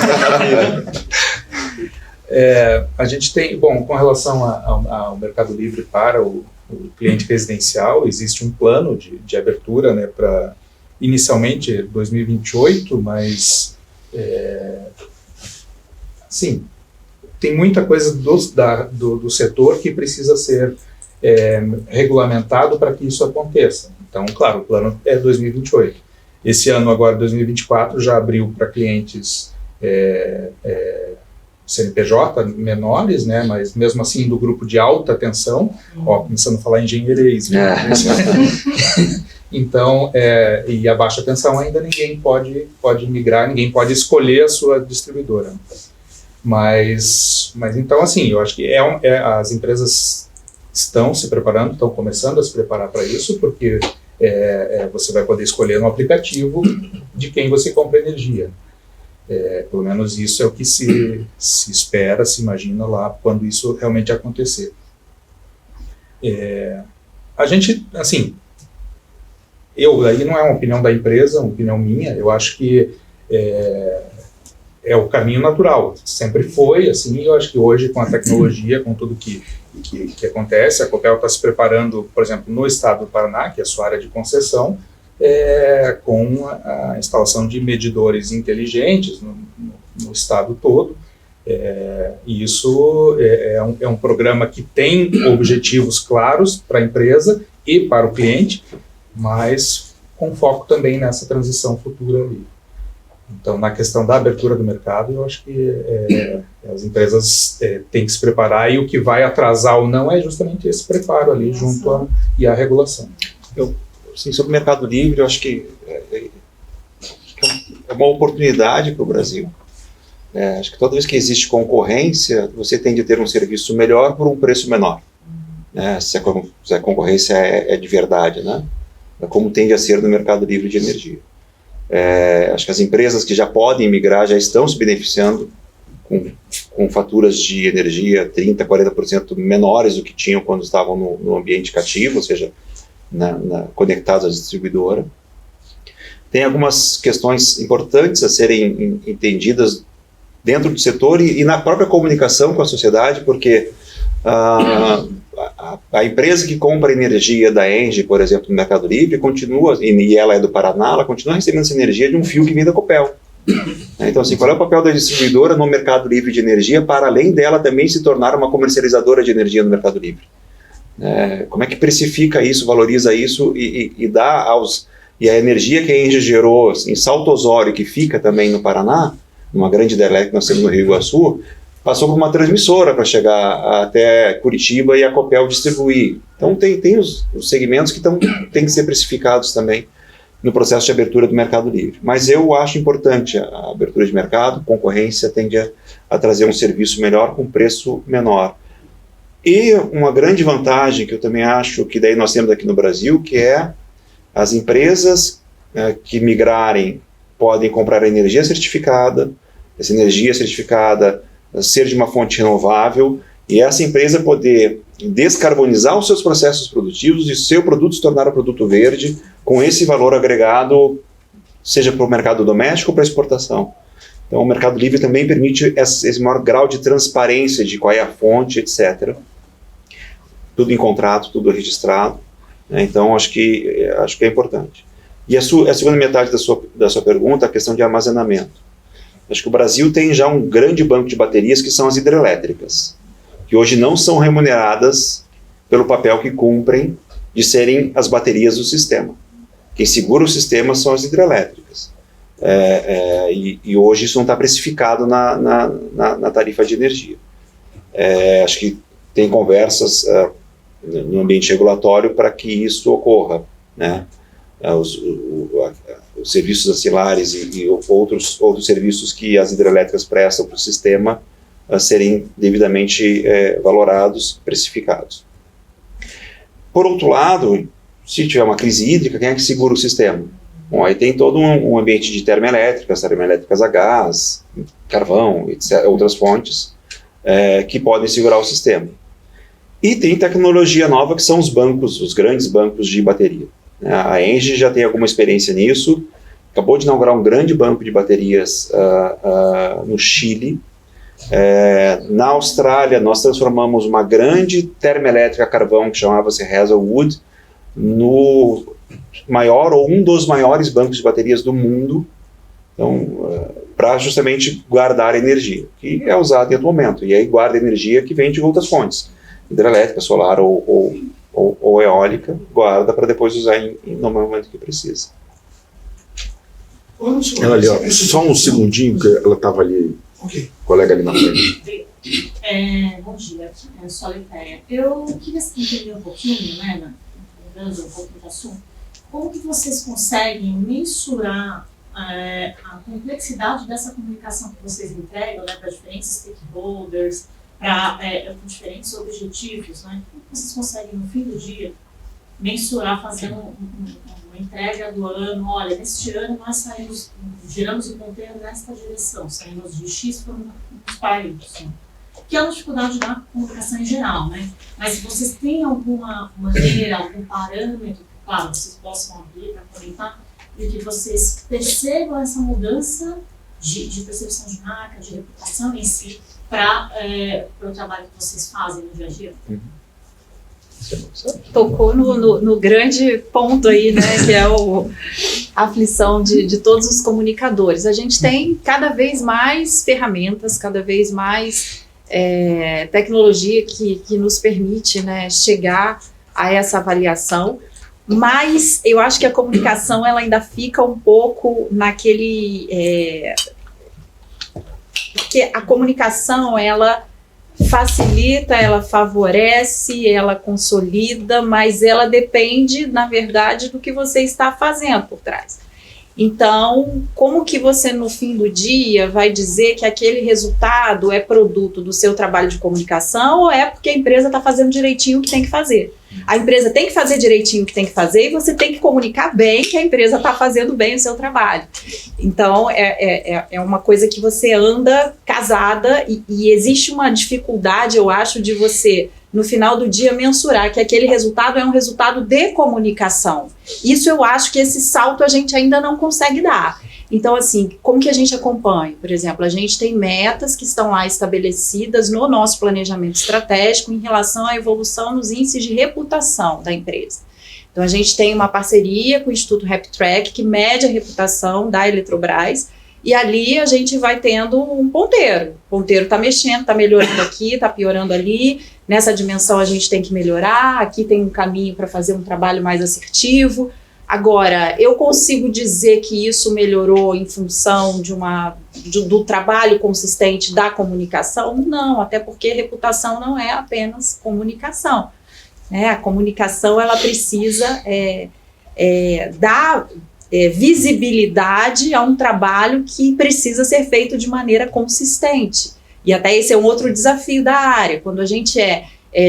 A gente tem, bom, com relação ao Mercado Livre para o cliente residencial, existe um plano de abertura, né, para inicialmente 2028, mas sim, tem muita coisa do setor que precisa ser regulamentado para que isso aconteça. Então, claro, o plano é 2028. Esse ano, agora, 2024, já abriu para clientes CNPJ menores, né, mas mesmo assim do grupo de alta tensão, começando a falar engenheirismo. Então, e a baixa tensão ainda ninguém pode migrar, ninguém pode escolher a sua distribuidora. Mas então, assim, eu acho que as empresas estão se preparando, estão começando a se preparar para isso, porque você vai poder escolher no aplicativo de quem você compra energia. Pelo menos isso é o que se espera, se imagina lá quando isso realmente acontecer. A gente, assim, aí não é uma opinião da empresa, é uma opinião minha, eu acho que é o caminho natural, sempre foi assim, e eu acho que hoje com a tecnologia, com tudo que acontece, a Copel está se preparando, por exemplo, no estado do Paraná, que é a sua área de concessão, com a instalação de medidores inteligentes no estado todo, e isso é um programa que tem objetivos claros para a empresa e para o cliente, mas com foco também nessa transição futura ali. Então, na questão da abertura do mercado, eu acho que as empresas têm que se preparar, e o que vai atrasar ou não é justamente esse preparo ali junto à regulação. Sim, sobre o Mercado Livre, eu acho que é uma oportunidade para o Brasil, Acho que toda vez que existe concorrência, você tende a ter um serviço melhor por um preço menor. Se a concorrência é de verdade, né? Como tende a ser no mercado livre de energia. Acho que as empresas que já podem migrar já estão se beneficiando com faturas de energia 30%, 40% menores do que tinham quando estavam no ambiente cativo, ou seja, conectados à distribuidora. Tem algumas questões importantes a serem entendidas dentro do setor e na própria comunicação com a sociedade, porque a empresa que compra energia da ENGIE, por exemplo, no Mercado Livre, continua, e ela é do Paraná, ela continua recebendo essa energia de um fio que vem da Copel. Então, assim, qual é o papel da distribuidora no Mercado Livre de energia, para além dela também se tornar uma comercializadora de energia no Mercado Livre? Como é que precifica isso, valoriza isso e dá e a energia que a ENGIE gerou em Salto Osório, que fica também no Paraná, numa grande hidrelétrica que nós temos no Rio Iguaçu, passou por uma transmissora para chegar até Curitiba e a Copel distribuir. Então tem os segmentos que têm que ser precificados também no processo de abertura do Mercado Livre. Mas eu acho importante a abertura de mercado, concorrência tende a trazer um serviço melhor com preço menor. E uma grande vantagem que eu também acho que daí nós temos aqui no Brasil, que é as empresas que migrarem podem comprar energia certificada, essa energia certificada ser de uma fonte renovável, e essa empresa poder descarbonizar os seus processos produtivos e seu produto se tornar um produto verde, com esse valor agregado, seja para o mercado doméstico ou para exportação. Então o Mercado Livre também permite esse maior grau de transparência de qual é a fonte, etc. Tudo em contrato, tudo registrado. Então acho que é importante. E a segunda metade da sua pergunta, a questão de armazenamento. Acho que o Brasil tem já um grande banco de baterias que são as hidrelétricas, que hoje não são remuneradas pelo papel que cumprem de serem as baterias do sistema. Quem segura o sistema são as hidrelétricas. E hoje isso não está precificado na tarifa de energia. Acho que tem conversas no ambiente regulatório para que isso ocorra, né? Os serviços ancilares e outros serviços que as hidrelétricas prestam para o sistema serem devidamente valorados, precificados. Por outro lado, se tiver uma crise hídrica, quem é que segura o sistema? Bom, aí tem todo um ambiente de termoelétricas a gás, carvão, etc., outras fontes que podem segurar o sistema. E tem tecnologia nova que são os grandes bancos de bateria. A ENGIE já tem alguma experiência nisso, acabou de inaugurar um grande banco de baterias no Chile. Na Austrália, nós transformamos uma grande termoelétrica a carvão, que chamava-se Hazelwood, no maior ou um dos maiores bancos de baterias do mundo, então, para justamente guardar energia, que é usada em todo momento, e aí guarda energia que vem de outras fontes, hidrelétrica, solar ou eólica, guarda para depois usar no momento que precisa. Ela ali, ó, só um segundinho, que ela estava ali, Ok. colega ali na frente. Bom dia, eu sou a Letéia. Eu queria entender um pouquinho, né, mudando um pouco do assunto, como que vocês conseguem mensurar a complexidade dessa comunicação que vocês entregam, né, para diferentes stakeholders, para diferentes objetivos, né? Como vocês conseguem, no fim do dia, mensurar, fazendo uma entrega do ano? Olha, neste ano nós giramos o ponteiro nesta direção, saímos de X para Y. Que é uma dificuldade da comunicação em geral, né? Mas se vocês têm alguma maneira, algum parâmetro, claro, vocês possam abrir para comentar, e que vocês percebam essa mudança de percepção de marca, de reputação em si, para o trabalho que vocês fazem no dia a dia? Tocou no grande ponto aí, né, que é a aflição de todos os comunicadores. A gente tem cada vez mais ferramentas, cada vez mais tecnologia que nos permite, né, chegar a essa avaliação, mas eu acho que a comunicação ela ainda fica um pouco naquele... porque a comunicação, ela facilita, ela favorece, ela consolida, mas ela depende, na verdade, do que você está fazendo por trás. Então, como que você no fim do dia vai dizer que aquele resultado é produto do seu trabalho de comunicação ou é porque a empresa está fazendo direitinho o que tem que fazer? A empresa tem que fazer direitinho o que tem que fazer e você tem que comunicar bem que a empresa está fazendo bem o seu trabalho. Então, é uma coisa que você anda casada e existe uma dificuldade, eu acho, de você, no final do dia, mensurar que aquele resultado é um resultado de comunicação. Isso eu acho que esse salto a gente ainda não consegue dar. Então, assim, como que a gente acompanha? Por exemplo, a gente tem metas que estão lá estabelecidas no nosso planejamento estratégico em relação à evolução nos índices de reputação da empresa. Então, a gente tem uma parceria com o Instituto RepTrack, que mede a reputação da Eletrobras, e ali a gente vai tendo um ponteiro. O ponteiro está mexendo, está melhorando aqui, está piorando ali. Nessa dimensão a gente tem que melhorar, aqui tem um caminho para fazer um trabalho mais assertivo. Agora, eu consigo dizer que isso melhorou em função do trabalho consistente da comunicação? Não, até porque reputação não é apenas comunicação. A comunicação ela precisa dar visibilidade a um trabalho que precisa ser feito de maneira consistente. E até esse é um outro desafio da área. Quando a gente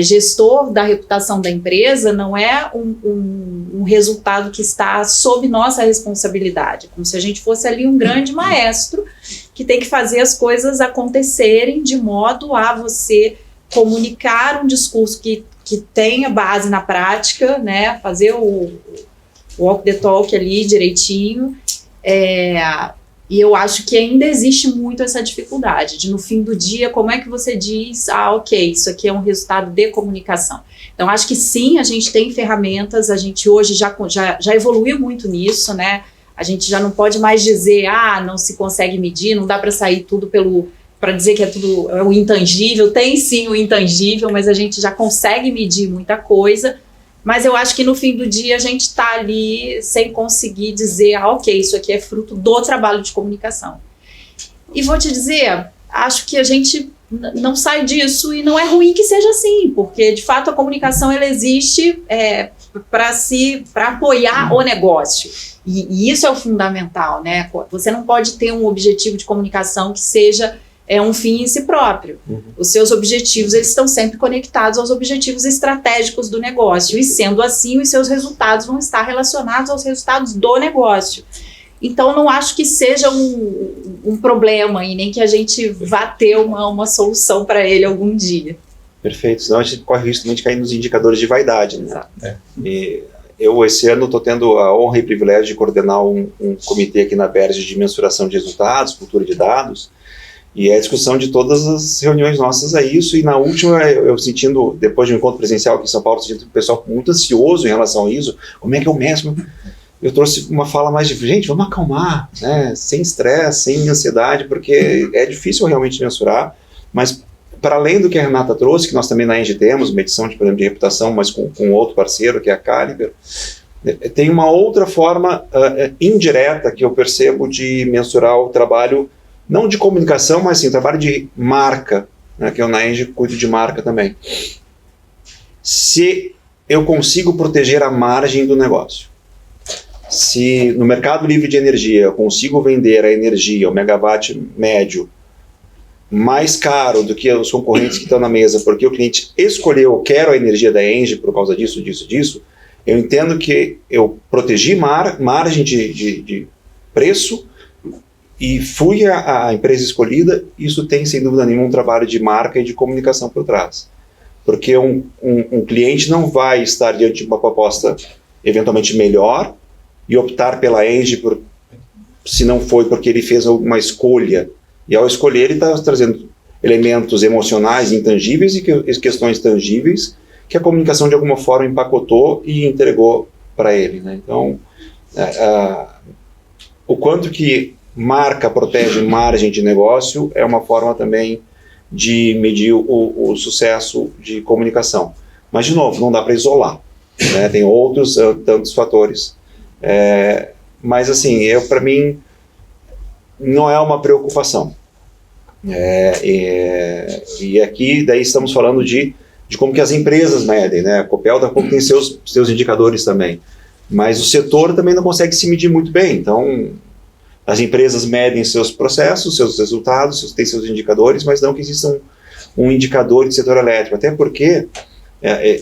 gestor da reputação da empresa, não é um resultado que está sob nossa responsabilidade, como se a gente fosse ali um grande maestro que tem que fazer as coisas acontecerem de modo a você comunicar um discurso que tenha base na prática, né, fazer o walk the talk ali direitinho, e eu acho que ainda existe muito essa dificuldade de, no fim do dia, como é que você diz, ok, isso aqui é um resultado de comunicação. Então, acho que sim, a gente tem ferramentas, a gente hoje já evoluiu muito nisso, né? A gente já não pode mais dizer, não se consegue medir, não dá para sair tudo para dizer que é tudo o intangível. Tem sim o intangível, mas a gente já consegue medir muita coisa. Mas eu acho que no fim do dia a gente está ali sem conseguir dizer, ok, isso aqui é fruto do trabalho de comunicação. E vou te dizer, acho que a gente não sai disso e não é ruim que seja assim, porque de fato a comunicação ela existe para apoiar o negócio. E isso é o fundamental, né? Você não pode ter um objetivo de comunicação que seja um fim em si próprio. Os seus objetivos, eles estão sempre conectados aos objetivos estratégicos do negócio, e sendo assim, os seus resultados vão estar relacionados aos resultados do negócio. Então, não acho que seja um problema, e nem que a gente vá ter uma solução para ele algum dia. Perfeito, senão a gente corre o risco também de cair nos indicadores de vaidade, né? Exato. E eu, esse ano, estou tendo a honra e privilégio de coordenar um comitê aqui na Berge de mensuração de resultados, cultura de dados. E é a discussão de todas as reuniões nossas é isso, e na última eu sentindo, depois de um encontro presencial aqui em São Paulo, sentindo o pessoal muito ansioso em relação a isso, como é que eu meço? Eu trouxe uma fala mais de, gente, vamos acalmar, né? Sem estresse, sem ansiedade, porque é difícil realmente mensurar, mas para além do que a Renata trouxe, que nós também na ENGIE temos, uma edição de reputação, mas com outro parceiro, que é a Caliber, tem uma outra forma indireta que eu percebo de mensurar o trabalho, não de comunicação, mas sim, trabalho de marca, né, que eu na ENGIE cuido de marca também. Se eu consigo proteger a margem do negócio, se no mercado livre de energia eu consigo vender a energia, o megawatt médio, mais caro do que os concorrentes que estão na mesa, porque o cliente escolheu, eu quero a energia da ENGIE por causa disso, eu entendo que eu protegi margem de preço, e fui a empresa escolhida. Isso tem, sem dúvida nenhuma, um trabalho de marca e de comunicação por trás. Porque um cliente não vai estar diante de uma proposta eventualmente melhor e optar pela ENGIE se não foi porque ele fez uma escolha. E ao escolher, ele está trazendo elementos emocionais intangíveis e questões tangíveis que a comunicação de alguma forma empacotou e entregou para ele, né? Então, o quanto que marca protege margem de negócio é uma forma também de medir o sucesso de comunicação. Mas, de novo, não dá para isolar, né? Tem outros tantos fatores. Mas, assim, para mim, não é uma preocupação. E aqui, daí estamos falando de como que as empresas medem, né? A Copel da pouco tem seus indicadores também. mas o setor também não consegue se medir muito bem. Então, as empresas medem seus processos, seus resultados, têm seus indicadores, mas não que exista um indicador de setor elétrico, até porque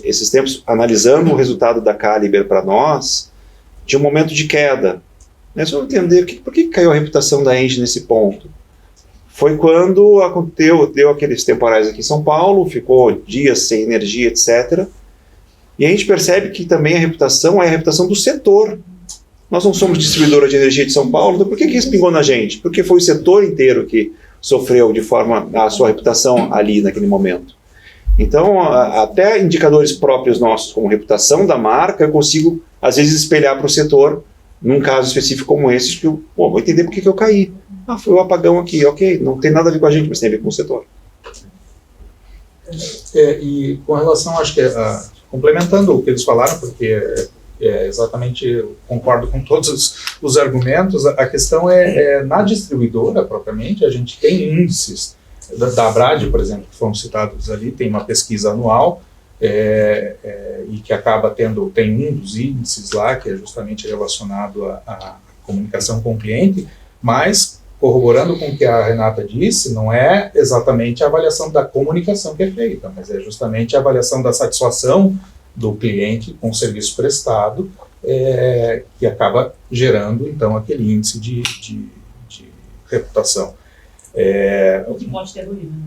esses tempos, analisando o resultado da Caliber para nós, de um momento de queda, né, só entender por que caiu a reputação da Engie nesse ponto. Foi quando deu aqueles temporais aqui em São Paulo, ficou dias sem energia, etc. E a gente percebe que também a reputação é a reputação do setor. Nós não somos distribuidora de energia de São Paulo, então por que respingou na gente? Porque foi o setor inteiro que sofreu de forma a sua reputação ali naquele momento. Então, até indicadores próprios nossos, como reputação da marca, eu consigo, às vezes, espelhar para o setor, num caso específico como esse, que eu vou entender por que eu caí. Foi um apagão aqui, ok, não tem nada a ver com a gente, mas tem a ver com o setor. E com relação, acho que, complementando o que eles falaram, porque exatamente, eu concordo com todos os argumentos, a questão na distribuidora, propriamente, a gente tem índices, da Abrad, por exemplo, que foram citados ali, tem uma pesquisa anual, e que acaba tem um dos índices lá, que é justamente relacionado à comunicação com o cliente, mas, corroborando com o que a Renata disse, não é exatamente a avaliação da comunicação que é feita, mas é justamente a avaliação da satisfação do cliente com o serviço prestado, que acaba gerando, então, aquele índice de reputação. O que pode ter ruído, né?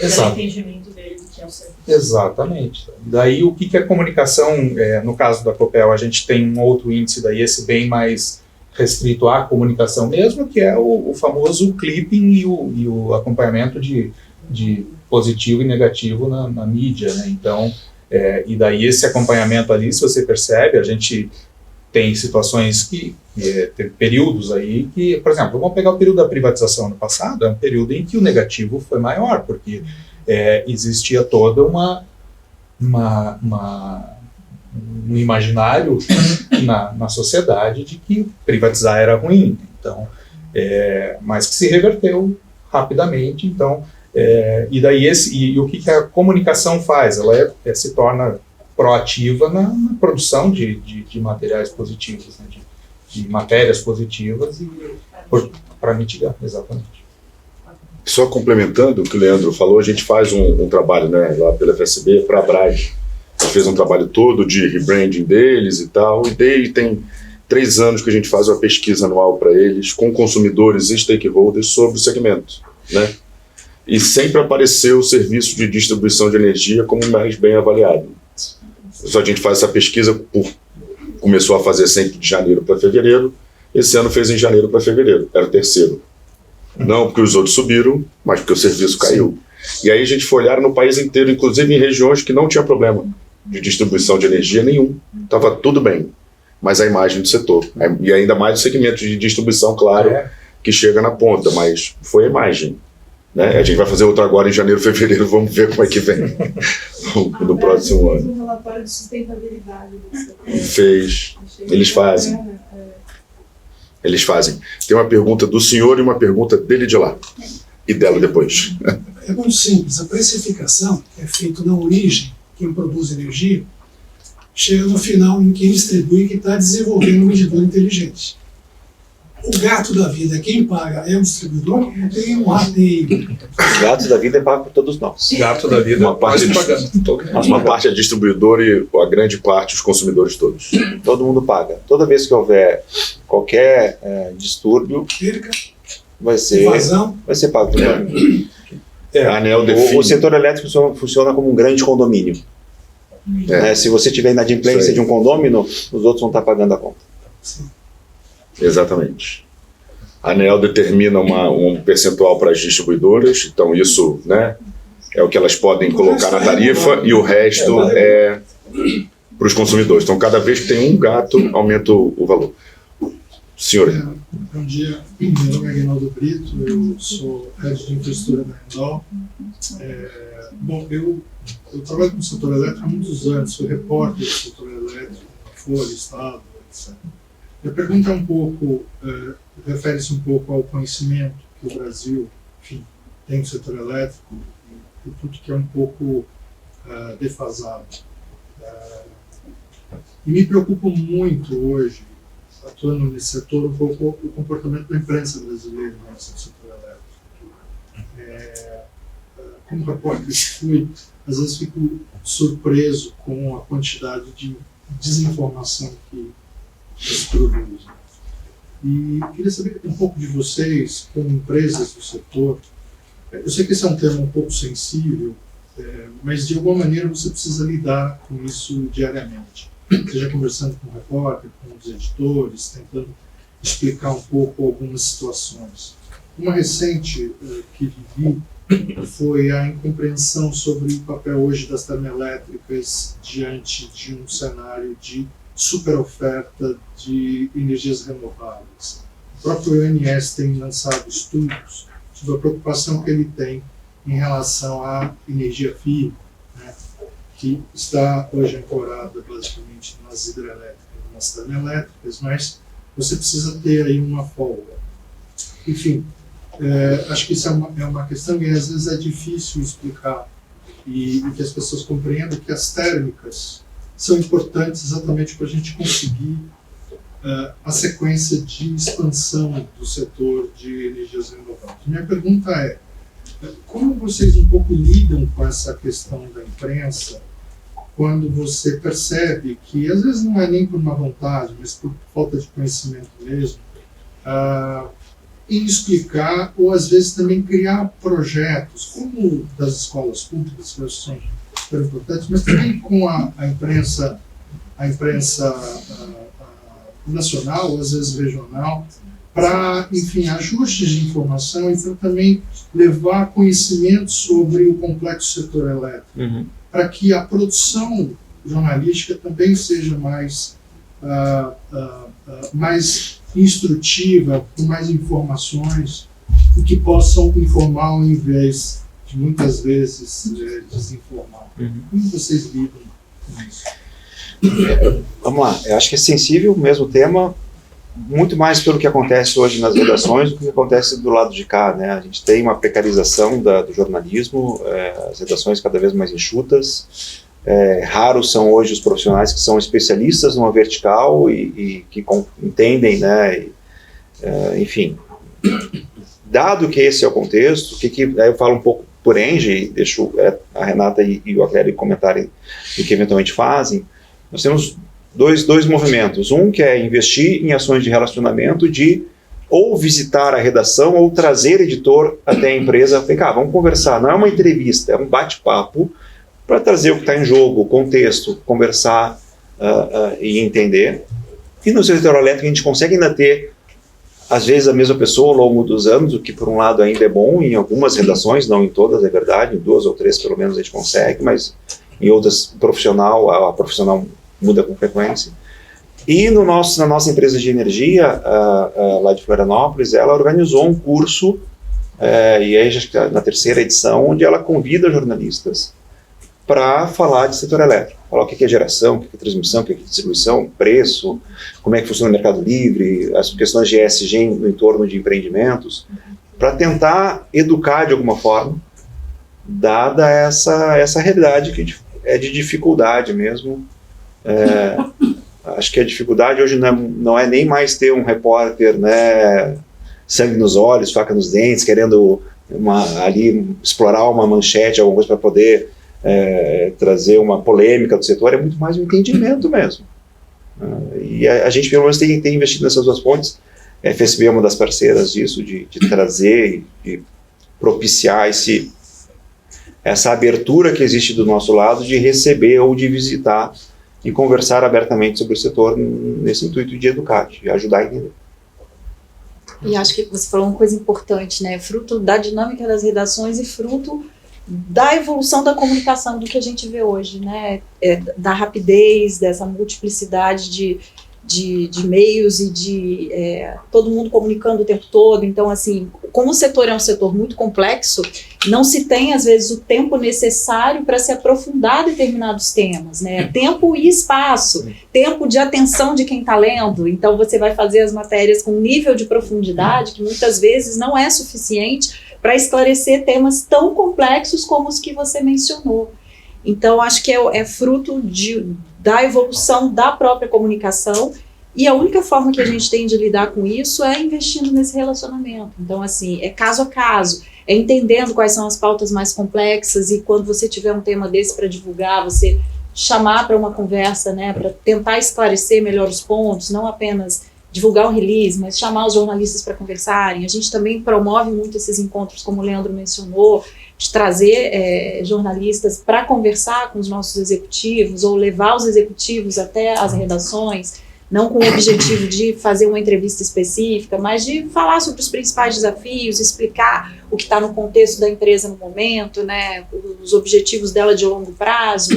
Exato. Pelo entendimento dele do que é o serviço. Exatamente. Daí, o que é comunicação? No caso da Copel, a gente tem um outro índice, daí esse bem mais restrito à comunicação mesmo, que é o famoso clipping e o acompanhamento de positivo e negativo na mídia, né? Então, e daí esse acompanhamento ali, se você percebe, a gente tem situações que tem períodos aí que, por exemplo, vamos pegar o período da privatização no passado, é um período em que o negativo foi maior, porque existia toda um imaginário na sociedade de que privatizar era ruim, então, mas que se reverteu rapidamente, então, e daí o que a comunicação faz? Ela se torna proativa na produção de materiais positivos, né, de matérias positivas para mitigar, exatamente. Só complementando o que o Leandro falou, a gente faz um trabalho, né, lá pela FSB para a Abrad. A gente fez um trabalho todo de rebranding deles e tal, e tem 3 anos que a gente faz uma pesquisa anual para eles, com consumidores e stakeholders sobre o segmento, né? E sempre apareceu o serviço de distribuição de energia como o mais bem avaliado. Só a gente faz essa pesquisa, começou a fazer sempre de janeiro para fevereiro, esse ano fez em janeiro para fevereiro, era o 3º. Não porque os outros subiram, mas porque o serviço caiu. E aí a gente foi olhar no país inteiro, inclusive em regiões que não tinha problema de distribuição de energia nenhum, estava tudo bem, mas a imagem do setor, e ainda mais o segmento de distribuição, claro, que chega na ponta, mas foi a imagem. Né? A gente vai fazer outro agora em janeiro, fevereiro, vamos ver como é que vem no próximo ano. Um relatório de sustentabilidade do setor. Fez. Eles fazem. Eles fazem. Tem uma pergunta do senhor e uma pergunta dele de lá. E dela depois. É muito simples. A precificação que é feita na origem, quem produz energia, chega no final em quem distribui e que está desenvolvendo um medidor inteligente. O gato da vida, quem paga é o distribuidor, não tem um rateio. Os gatos da vida é pago por todos nós. Gato da vida, uma parte é distribuidor e a grande parte os consumidores todos. Todo mundo paga. Toda vez que houver qualquer distúrbio, vai ser pago por todo mundo. O setor elétrico funciona como um grande condomínio. Se você tiver inadimplência de um condômino, os outros vão estar pagando a conta. Sim. Exatamente. A ANEEL determina um percentual para as distribuidoras, então isso, né, é o que elas podem colocar na tarifa e o resto é para os consumidores. Então, cada vez que tem um gato, aumenta o valor. Senhor. Bom dia, meu nome é Aguinaldo Brito, eu sou head de infraestrutura da Endol. Bom, eu trabalho com o setor elétrico há muitos anos, sou repórter do setor elétrico, Folha, Estado, etc. Minha pergunta é um pouco, refere-se um pouco ao conhecimento que o Brasil, enfim, tem do setor elétrico, e tudo que é um pouco defasado. E me preocupa muito hoje, atuando nesse setor, um pouco o comportamento da imprensa brasileira no setor elétrico. Como repórter que fui, às vezes fico surpreso com a quantidade de desinformação que se produz. E queria saber um pouco de vocês, como empresas do setor. Eu sei que esse é um tema um pouco sensível, mas de alguma maneira você precisa lidar com isso diariamente. Seja conversando com o repórter, com os editores, tentando explicar um pouco algumas situações. Uma recente que vivi foi a incompreensão sobre o papel hoje das termoelétricas diante de um cenário de superoferta de energias renováveis. O próprio ONS tem lançado estudos sobre a preocupação que ele tem em relação à energia fria, né, que está hoje ancorada basicamente nas hidrelétricas, nas termoelétricas, mas você precisa ter aí uma folga. Enfim, acho que isso é uma questão que às vezes é difícil explicar e que as pessoas compreendam que as térmicas são importantes exatamente para a gente conseguir a sequência de expansão do setor de energias renováveis. Minha pergunta é, como vocês um pouco lidam com essa questão da imprensa quando você percebe que, às vezes não é nem por má vontade, mas por falta de conhecimento mesmo, em explicar ou às vezes também criar projetos, como das escolas públicas, que são super importantes, mas também com a imprensa nacional, às vezes regional, para, enfim, ajustes de informação e para também levar conhecimento sobre o complexo setor elétrico, para que a produção jornalística também seja mais instrutiva, com mais informações, e que possam informar ao invés de muitas vezes desinformar. Como vocês lidam com isso? Vamos lá, eu acho que é sensível mesmo o tema, muito mais pelo que acontece hoje nas redações do que acontece do lado de cá, né? A gente tem uma precarização do jornalismo, as redações cada vez mais enxutas, raros são hoje os profissionais que são especialistas numa vertical e que entendem, né? Enfim, dado que esse é o contexto, aí eu falo um pouco por Engie, e deixo a Renata e o Aclélio comentarem o que eventualmente fazem. Nós temos dois movimentos. Um que é investir em ações de relacionamento, de ou visitar a redação ou trazer editor até a empresa. Vem cá, vamos conversar. Não é uma entrevista, é um bate-papo para trazer o que está em jogo, o contexto, conversar e entender. E no setor elétrico a gente consegue ainda ter, às vezes, a mesma pessoa ao longo dos anos, o que por um lado ainda é bom, em algumas redações, não em todas, é verdade, em 2 ou 3 pelo menos a gente consegue, mas em outras a profissional muda com frequência. E na nossa empresa de energia, lá de Florianópolis, ela organizou um curso, e aí já está na 3ª edição, onde ela convida jornalistas para falar de setor elétrico. Falar o que é geração, o que é transmissão, o que é distribuição, preço, como é que funciona o mercado livre, as questões de ESG no entorno de empreendimentos, para tentar educar de alguma forma, dada essa realidade que é de dificuldade mesmo. Acho que a dificuldade hoje não é nem mais ter um repórter, né, sangue nos olhos, faca nos dentes, querendo ali explorar uma manchete, alguma coisa para poder trazer uma polêmica do setor, é muito mais um entendimento mesmo. E a gente pelo menos tem investido nessas 2 pontes. A FSB é uma das parceiras disso, de trazer e propiciar essa abertura que existe do nosso lado de receber ou de visitar e conversar abertamente sobre o setor nesse intuito de educar, de ajudar a entender. E acho que você falou uma coisa importante, né? Fruto da dinâmica das redações e fruto da evolução da comunicação do que a gente vê hoje, né? Da rapidez, dessa multiplicidade de meios e de todo mundo comunicando o tempo todo. Então, assim, como o setor é um setor muito complexo, não se tem, às vezes, o tempo necessário para se aprofundar determinados temas, né? Tempo e espaço, tempo de atenção de quem está lendo. Então, você vai fazer as matérias com um nível de profundidade que muitas vezes não é suficiente para esclarecer temas tão complexos como os que você mencionou. Então, acho que é fruto da evolução da própria comunicação, e a única forma que a gente tem de lidar com isso é investindo nesse relacionamento. Então, assim, é caso a caso, é entendendo quais são as pautas mais complexas, e quando você tiver um tema desse para divulgar, você chamar para uma conversa, né, para tentar esclarecer melhor os pontos, não apenas divulgar um release, mas chamar os jornalistas para conversarem. A gente também promove muito esses encontros, como o Leandro mencionou, de trazer jornalistas para conversar com os nossos executivos, ou levar os executivos até as redações, não com o objetivo de fazer uma entrevista específica, mas de falar sobre os principais desafios, explicar o que está no contexto da empresa no momento, né, os objetivos dela de longo prazo.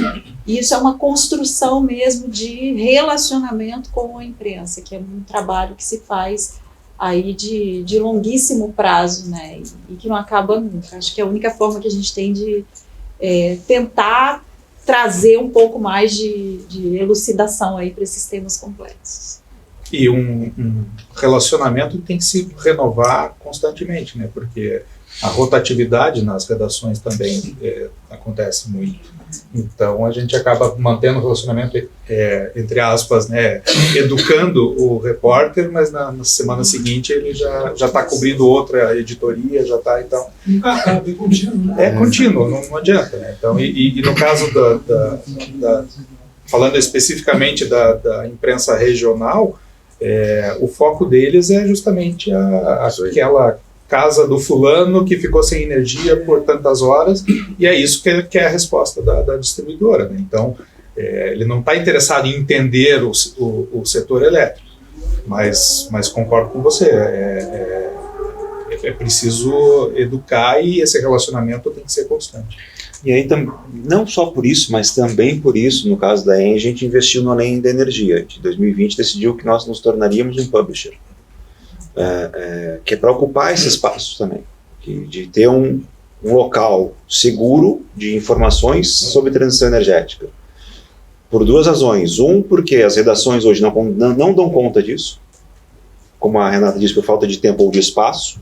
E isso é uma construção mesmo de relacionamento com a imprensa, que é um trabalho que se faz aí de longuíssimo prazo, né, e que não acaba nunca. Acho que é a única forma que a gente tem de tentar trazer um pouco mais de elucidação aí para esses temas complexos. E um relacionamento tem que se renovar constantemente, né? Porque a rotatividade nas redações também acontece muito. Então a gente acaba mantendo o relacionamento, entre aspas, né, educando o repórter, mas na semana seguinte ele já está cobrindo outra editoria, já está, então... Nunca acaba, é contínuo, né? É contínuo, não adianta, né? Então, e no caso falando especificamente da imprensa regional, o foco deles é justamente aquela casa do fulano que ficou sem energia por tantas horas, e é isso que é a resposta da distribuidora, né? Então, ele não está interessado em entender o setor elétrico, mas concordo com você, é preciso educar, e esse relacionamento tem que ser constante. E aí, não só por isso, mas também por isso, no caso da ENGIE, a gente investiu no Além da Energia. Em 2020 decidiu que nós nos tornaríamos um publisher, que é para ocupar esse espaço também, de ter um local seguro de informações sobre transição energética. Por duas razões. Porque as redações hoje não dão conta disso, como a Renata disse, por falta de tempo ou de espaço,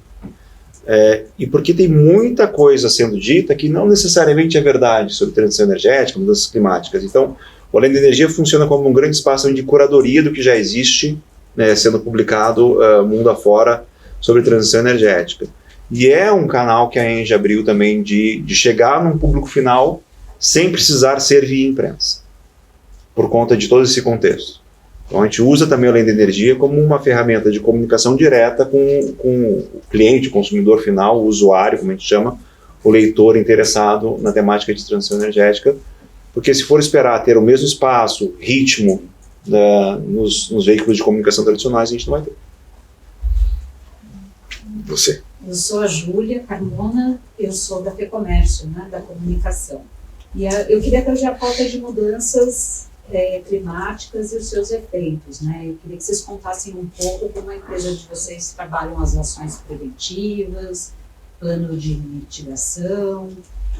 e porque tem muita coisa sendo dita que não necessariamente é verdade sobre transição energética, mudanças climáticas. Então, o Além da Energia funciona como um grande espaço de curadoria do que já existe, né, sendo publicado mundo afora sobre transição energética. E é um canal que a ENGIE abriu também de chegar num público final sem precisar ser via imprensa, por conta de todo esse contexto. Então a gente usa também o Além da Energia como uma ferramenta de comunicação direta com o cliente, o consumidor final, o usuário, como a gente chama, o leitor interessado na temática de transição energética, porque se for esperar ter o mesmo espaço, ritmo, nos veículos de comunicação tradicionais, a gente não vai ter. Você. Eu sou a Júlia Carmona, eu sou da FEComércio, né, da comunicação. E eu queria trazer a pauta de mudanças climáticas e os seus efeitos, né? Eu queria que vocês contassem um pouco como a empresa de vocês trabalham as ações preventivas, plano de mitigação,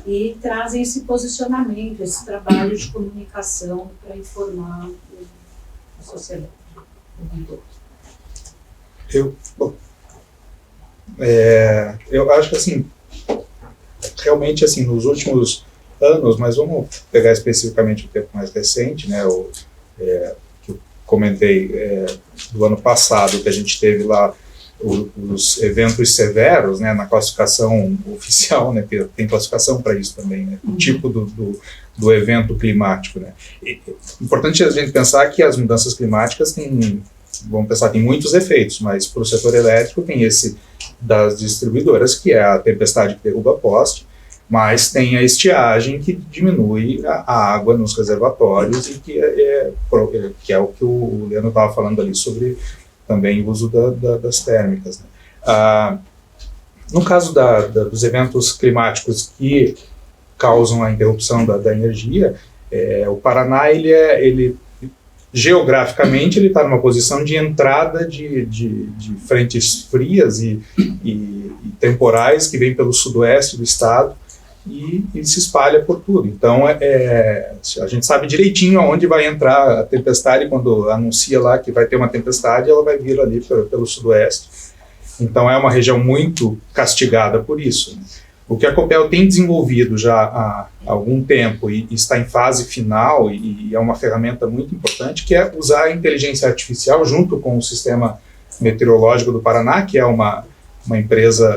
e trazem esse posicionamento, esse trabalho de comunicação para informar a sociedade. Eu acho que, assim, realmente, assim, nos últimos anos, mas vamos pegar especificamente o tempo mais recente, né, que eu comentei do ano passado, que a gente teve lá os eventos severos, né, na classificação oficial, né, que tem classificação para isso também, né, o tipo do evento climático, né. Importante a gente pensar que as mudanças climáticas vamos pensar, tem muitos efeitos, mas para o setor elétrico tem esse das distribuidoras, que é a tempestade que derruba poste, mas tem a estiagem que diminui a água nos reservatórios, e que é o que o Leandro estava falando ali sobre também o uso das térmicas, né. No caso dos eventos climáticos que causam a interrupção da energia, o Paraná, ele geograficamente, ele está numa posição de entrada de frentes frias e temporais que vêm pelo sudoeste do estado, e se espalha por tudo. Então, a gente sabe direitinho aonde vai entrar a tempestade. Quando anuncia lá que vai ter uma tempestade, ela vai vir ali pelo sudoeste. Então, é uma região muito castigada por isso, né? O que a Copel tem desenvolvido já há algum tempo e está em fase final, e é uma ferramenta muito importante, que é usar a inteligência artificial junto com o Sistema Meteorológico do Paraná, que é uma empresa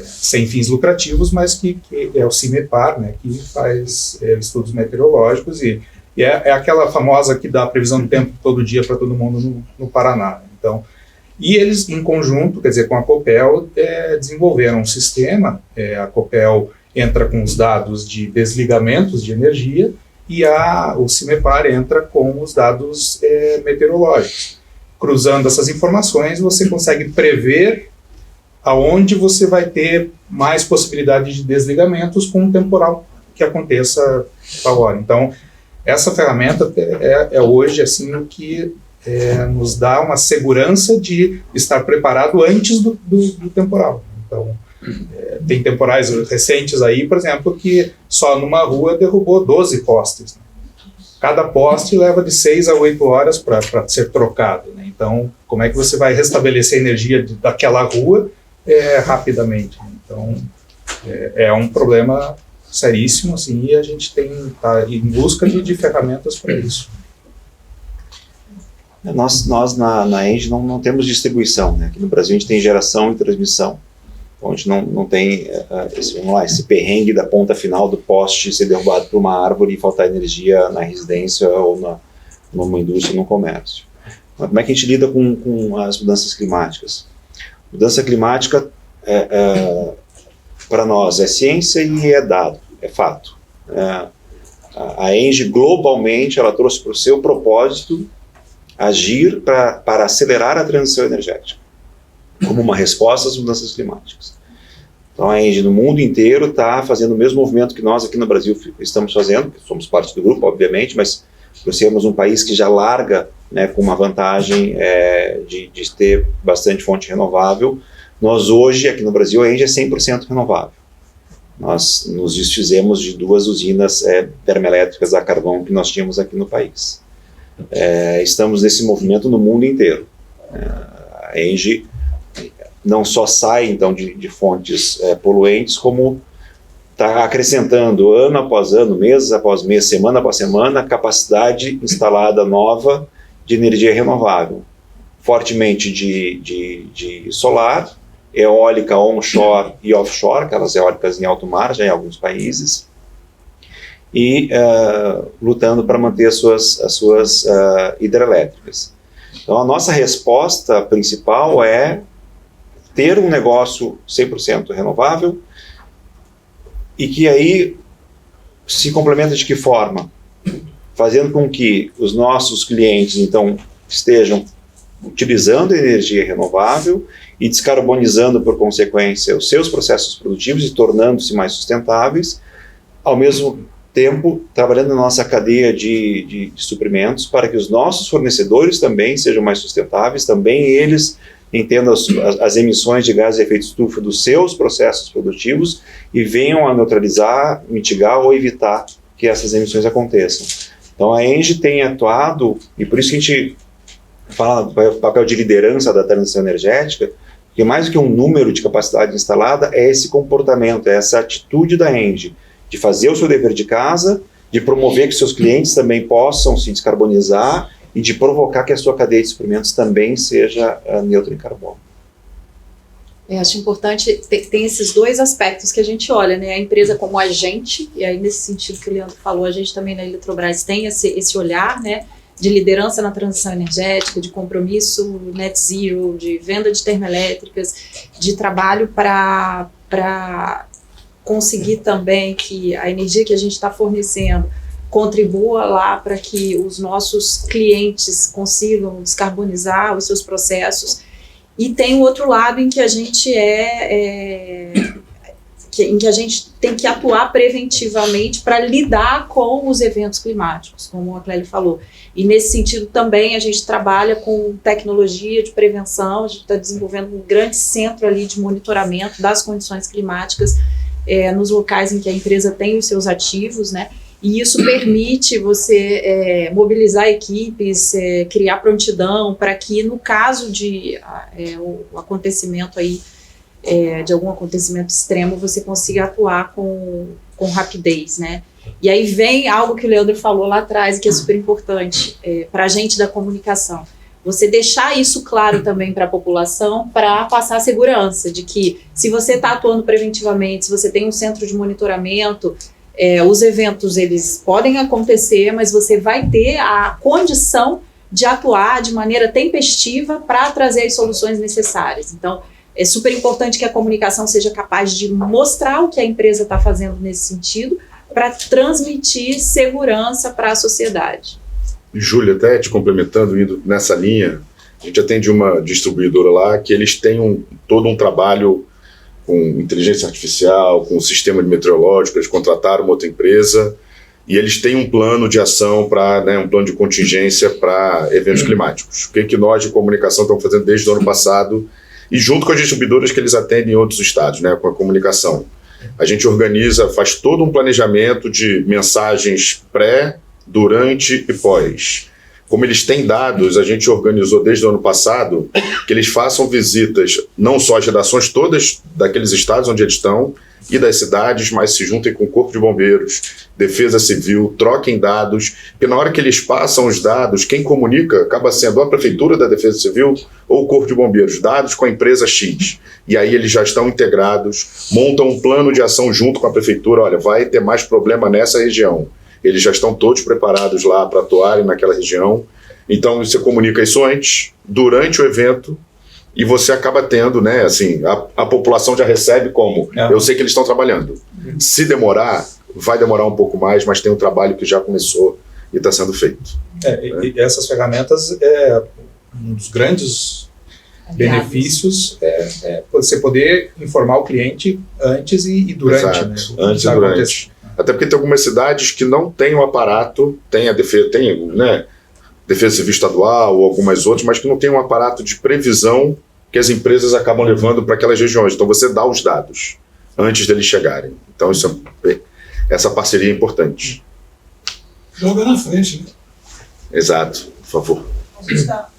sem fins lucrativos, mas que é o CIMEPAR, né, que faz estudos meteorológicos, e é aquela famosa que dá a previsão do tempo todo dia para todo mundo no Paraná. Então, e eles, em conjunto, quer dizer, com a Copel, desenvolveram um sistema. A Copel entra com os dados de desligamentos de energia e o CIMEPAR entra com os dados meteorológicos. Cruzando essas informações, você consegue prever aonde você vai ter mais possibilidade de desligamentos com um temporal que aconteça tal hora. Então, essa ferramenta é hoje assim o que nos dá uma segurança de estar preparado antes do temporal. Então, tem temporais recentes aí, por exemplo, que só numa rua derrubou 12 postes. Né? Cada poste leva de 6 a 8 horas para ser trocado. Né? Então, como é que você vai restabelecer a energia daquela rua rapidamente? Então, é um problema seríssimo, assim, e a gente está em busca de ferramentas para isso. Nós na ENGIE não temos distribuição, né? Aqui no Brasil a gente tem geração e transmissão. Então a gente não tem esse perrengue da ponta final do poste ser derrubado por uma árvore e faltar energia na residência ou numa indústria, no comércio. Mas como é que a gente lida com as mudanças climáticas? Mudança climática, para nós, é ciência e é dado, é fato. A ENGIE, globalmente, ela trouxe para o seu propósito agir para acelerar a transição energética, como uma resposta às mudanças climáticas. Então a ENGIE no mundo inteiro está fazendo o mesmo movimento que nós aqui no Brasil estamos fazendo, somos parte do grupo, obviamente, mas por sermos um país que já larga, né, com uma vantagem de ter bastante fonte renovável, nós hoje, aqui no Brasil, a ENGIE é 100% renovável. Nós nos desfizemos de 2 usinas termoelétricas a carvão que nós tínhamos aqui no país. Estamos nesse movimento no mundo inteiro. A ENGIE não só sai então de fontes poluentes, como está acrescentando ano após ano, mês após mês, semana após semana, capacidade instalada nova de energia renovável, fortemente de solar, eólica onshore e offshore, aquelas eólicas em alto mar, já em alguns países, e lutando para manter as suas hidrelétricas. Então, a nossa resposta principal é ter um negócio 100% renovável e que aí se complementa de que forma? Fazendo com que os nossos clientes, então, estejam utilizando energia renovável e descarbonizando, por consequência, os seus processos produtivos e tornando-se mais sustentáveis, ao mesmo tempo trabalhando na nossa cadeia de suprimentos para que os nossos fornecedores também sejam mais sustentáveis, também eles entendam as emissões de gases de efeito estufa dos seus processos produtivos e venham a neutralizar, mitigar ou evitar que essas emissões aconteçam. Então a ENGIE tem atuado, e por isso que a gente fala do papel de liderança da transição energética, porque mais do que um número de capacidade instalada, é esse comportamento, é essa atitude da ENGIE, de fazer o seu dever de casa, de promover que seus clientes também possam se descarbonizar e de provocar que a sua cadeia de suprimentos também seja neutra em carbono. Eu acho importante, tem esses 2 aspectos que a gente olha, né? A empresa como agente, e aí nesse sentido que o Leandro falou, a gente também na Eletrobras tem esse olhar, né, de liderança na transição energética, de compromisso net zero, de venda de termoelétricas, de trabalho para conseguir também que a energia que a gente está fornecendo contribua lá para que os nossos clientes consigam descarbonizar os seus processos. E tem o outro lado em que a gente em que a gente tem que atuar preventivamente para lidar com os eventos climáticos, como a Clélia falou. E nesse sentido também a gente trabalha com tecnologia de prevenção, a gente está desenvolvendo um grande centro ali de monitoramento das condições climáticas nos locais em que a empresa tem os seus ativos, né? E isso permite você mobilizar equipes, criar prontidão para que, no caso de o acontecimento aí de algum acontecimento extremo, você consiga atuar com rapidez, né? E aí vem algo que o Leandro falou lá atrás, que é super importante para a gente da comunicação. Você deixar isso claro também para a população, para passar a segurança de que se você está atuando preventivamente, se você tem um centro de monitoramento, os eventos eles podem acontecer, mas você vai ter a condição de atuar de maneira tempestiva para trazer as soluções necessárias. Então, é super importante que a comunicação seja capaz de mostrar o que a empresa está fazendo nesse sentido, para transmitir segurança para a sociedade. Júlia, até te complementando, indo nessa linha, a gente atende uma distribuidora lá que eles têm todo um trabalho com inteligência artificial, com o sistema meteorológico, eles contrataram uma outra empresa e eles têm um plano de ação, um plano de contingência para eventos climáticos. O que nós de comunicação estamos fazendo desde o ano passado e junto com as distribuidoras que eles atendem em outros estados, com a comunicação. A gente organiza, faz todo um planejamento de mensagens pré, durante e pós. Como eles têm dados, a gente organizou desde o ano passado que eles façam visitas, não só às redações todas daqueles estados onde eles estão e das cidades, mas se juntem com o Corpo de Bombeiros, Defesa Civil, troquem dados, porque na hora que eles passam os dados, quem comunica acaba sendo a Prefeitura da Defesa Civil ou o Corpo de Bombeiros, dados com a empresa X. E aí eles já estão integrados, montam um plano de ação junto com a Prefeitura, olha, vai ter mais problema nessa região. Eles já estão todos preparados lá para atuarem naquela região. Então você comunica isso antes, durante o evento, e você acaba tendo, a população já recebe como, eu sei que eles estão trabalhando. Se demorar, vai demorar um pouco mais, mas tem um trabalho que já começou e está sendo feito. E essas ferramentas, um dos grandes benefícios é você poder informar o cliente antes e durante. Exato, antes e durante. Até porque tem algumas cidades que não têm o aparato, tem Defesa Civil Estadual ou algumas outras, mas que não tem um aparato de previsão que as empresas acabam levando para aquelas regiões. Então você dá os dados antes deles chegarem. Então essa parceria é importante. Joga na frente, né? Exato, por favor.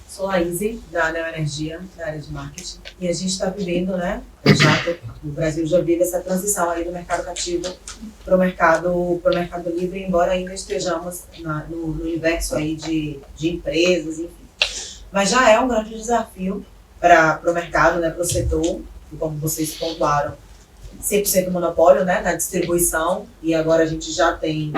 Sou a Izzy, da Neoenergia, da área de marketing, e a gente está vivendo, o Brasil já vive essa transição aí do mercado cativo para o mercado livre, embora ainda estejamos no universo aí de empresas, enfim. Mas já é um grande desafio para o mercado, para o setor, como vocês pontuaram, 100% monopólio, na distribuição, e agora a gente já tem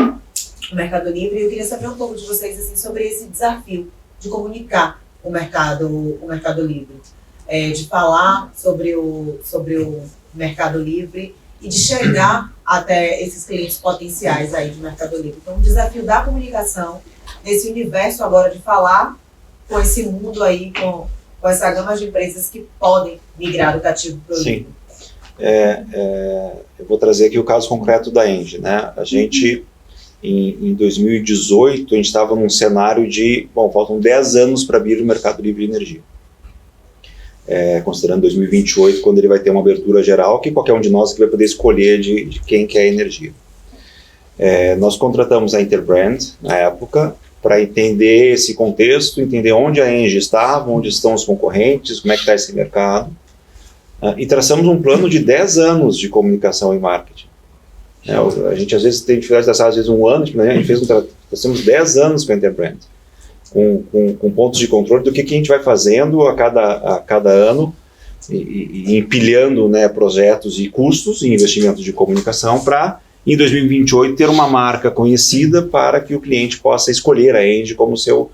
o mercado livre, e eu queria saber um pouco de vocês assim, sobre esse desafio de comunicar o mercado livre, de falar sobre o mercado livre e de chegar até esses clientes potenciais aí de mercado livre. Então, o desafio da comunicação, nesse universo agora de falar com esse mundo aí, com essa gama de empresas que podem migrar do cativo para o livre. Eu vou trazer aqui o caso concreto da Engie, A gente, em 2018, a gente estava num cenário de, faltam 10 anos para abrir o mercado livre de energia. Considerando 2028, quando ele vai ter uma abertura geral, que qualquer um de nós que vai poder escolher de quem quer a energia. Nós contratamos a Interbrand, na época, para entender esse contexto, entender onde a Engie estava, onde estão os concorrentes, como é que está esse mercado, e traçamos um plano de 10 anos de comunicação e marketing. A gente às vezes tem dificuldade de traçar, às vezes um ano, a gente nós temos 10 anos com a Interbrand, com pontos de controle do que a gente vai fazendo a cada ano, e empilhando projetos e custos e investimentos de comunicação para, em 2028, ter uma marca conhecida para que o cliente possa escolher a Engie como seu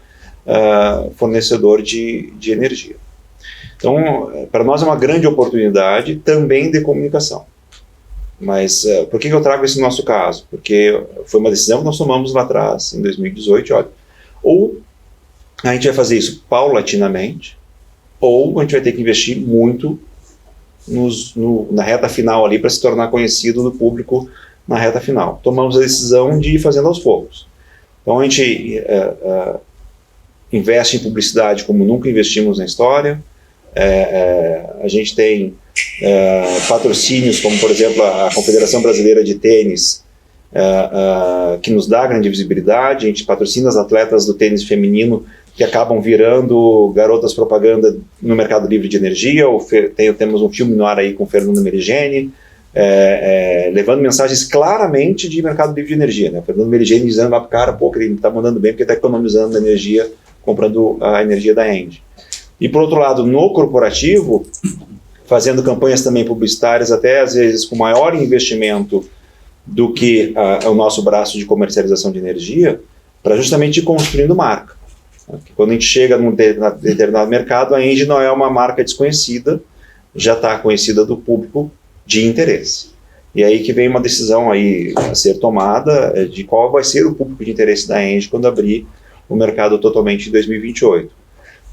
fornecedor de energia. Então, para nós é uma grande oportunidade também de comunicação. Mas por que eu trago esse nosso caso? Porque foi uma decisão que nós tomamos lá atrás, em 2018, ou a gente vai fazer isso paulatinamente, ou a gente vai ter que investir muito na reta final ali para se tornar conhecido do público na reta final. Tomamos a decisão de ir fazendo aos poucos. Então a gente investe em publicidade como nunca investimos na história. A gente tem patrocínios como, por exemplo, a Confederação Brasileira de Tênis, que nos dá grande visibilidade. A gente patrocina as atletas do tênis feminino que acabam virando garotas propaganda no mercado livre de energia. Temos um filme no ar aí com o Fernando Merigene, levando mensagens claramente de mercado livre de energia, né? O Fernando Merigene dizendo lá pro cara, pô, que ele está mandando bem porque está economizando energia, comprando a energia da Engie. E por outro lado, no corporativo, fazendo campanhas também publicitárias, até às vezes com maior investimento do que o nosso braço de comercialização de energia, para justamente ir construindo marca. Quando a gente chega num determinado mercado, a Engie não é uma marca desconhecida, já está conhecida do público de interesse. E aí que vem uma decisão aí a ser tomada de qual vai ser o público de interesse da Engie quando abrir o mercado totalmente em 2028.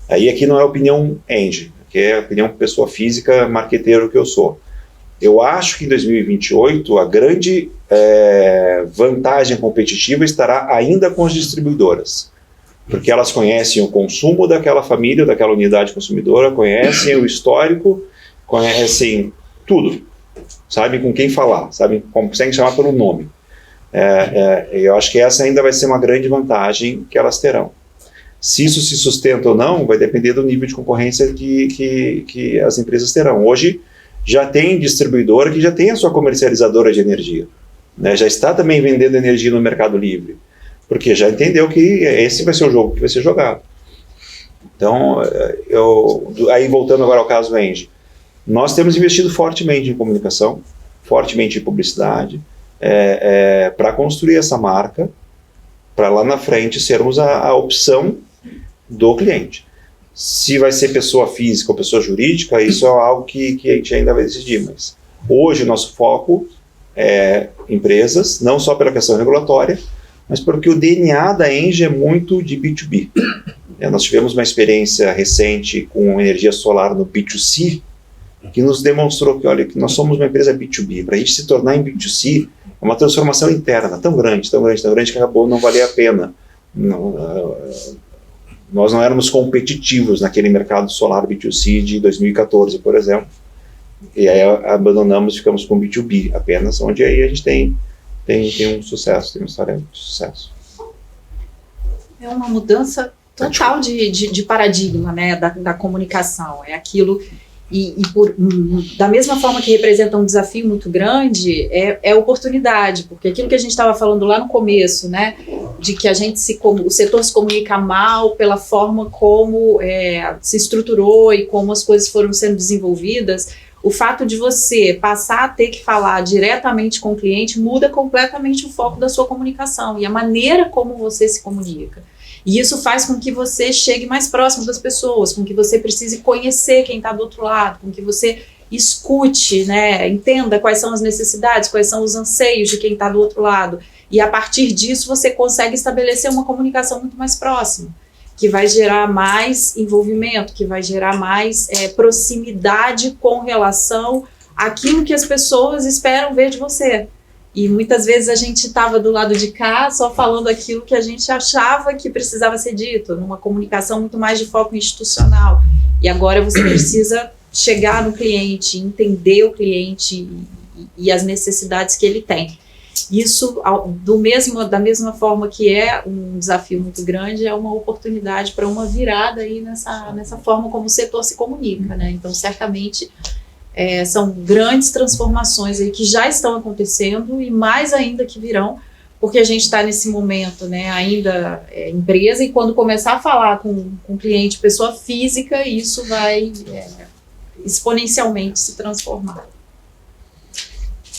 Aí aqui não é opinião Engie, que é opinião pessoa física, marqueteiro que eu sou. Eu acho que em 2028 a grande vantagem competitiva estará ainda com as distribuidoras, porque elas conhecem o consumo daquela família, daquela unidade consumidora, conhecem o histórico, conhecem tudo, sabem com quem falar, conseguem chamar pelo nome. Eu acho que essa ainda vai ser uma grande vantagem que elas terão. Se isso se sustenta ou não, vai depender do nível de concorrência que as empresas terão. Hoje, já tem distribuidora que já tem a sua comercializadora de energia, né? Já está também vendendo energia no Mercado Livre, porque já entendeu que esse vai ser o jogo que vai ser jogado. Então, aí voltando agora ao caso Engie, nós temos investido fortemente em comunicação, fortemente em publicidade, para construir essa marca, para lá na frente sermos a opção do cliente. Se vai ser pessoa física ou pessoa jurídica, isso é algo que a gente ainda vai decidir, mas hoje o nosso foco é empresas, não só pela questão regulatória, mas porque o DNA da Engie é muito de B2B. Nós tivemos uma experiência recente com energia solar no B2C, que nos demonstrou que, olha, que nós somos uma empresa B2B. Para a gente se tornar em B2C, é uma transformação interna tão grande, que acabou não valer a pena. Nós não éramos competitivos naquele mercado solar B2C de 2014, por exemplo. E aí abandonamos, ficamos com B2B apenas, onde aí a gente tem um sucesso, tem uma história de sucesso. É uma mudança total de paradigma, né, da comunicação. É aquilo, da mesma forma que representa um desafio muito grande, é oportunidade, porque aquilo que a gente estava falando lá no começo, né, de que o setor se comunica mal pela forma como se estruturou e como as coisas foram sendo desenvolvidas, o fato de você passar a ter que falar diretamente com o cliente muda completamente o foco da sua comunicação e a maneira como você se comunica. E isso faz com que você chegue mais próximo das pessoas, com que você precise conhecer quem está do outro lado, com que você escute, né, entenda quais são as necessidades, quais são os anseios de quem está do outro lado. E a partir disso você consegue estabelecer uma comunicação muito mais próxima, que vai gerar mais envolvimento, que vai gerar mais proximidade com relação àquilo que as pessoas esperam ver de você. E muitas vezes a gente estava do lado de cá só falando aquilo que a gente achava que precisava ser dito, numa comunicação muito mais de foco institucional. E agora você precisa chegar no cliente, entender o cliente e as necessidades que ele tem. Isso, da mesma forma que é um desafio muito grande, é uma oportunidade para uma virada aí nessa forma como o setor se comunica, né? Então, certamente, são grandes transformações aí que já estão acontecendo e mais ainda que virão, porque a gente está nesse momento, né, ainda empresa, e quando começar a falar com cliente, pessoa física, isso vai exponencialmente se transformar.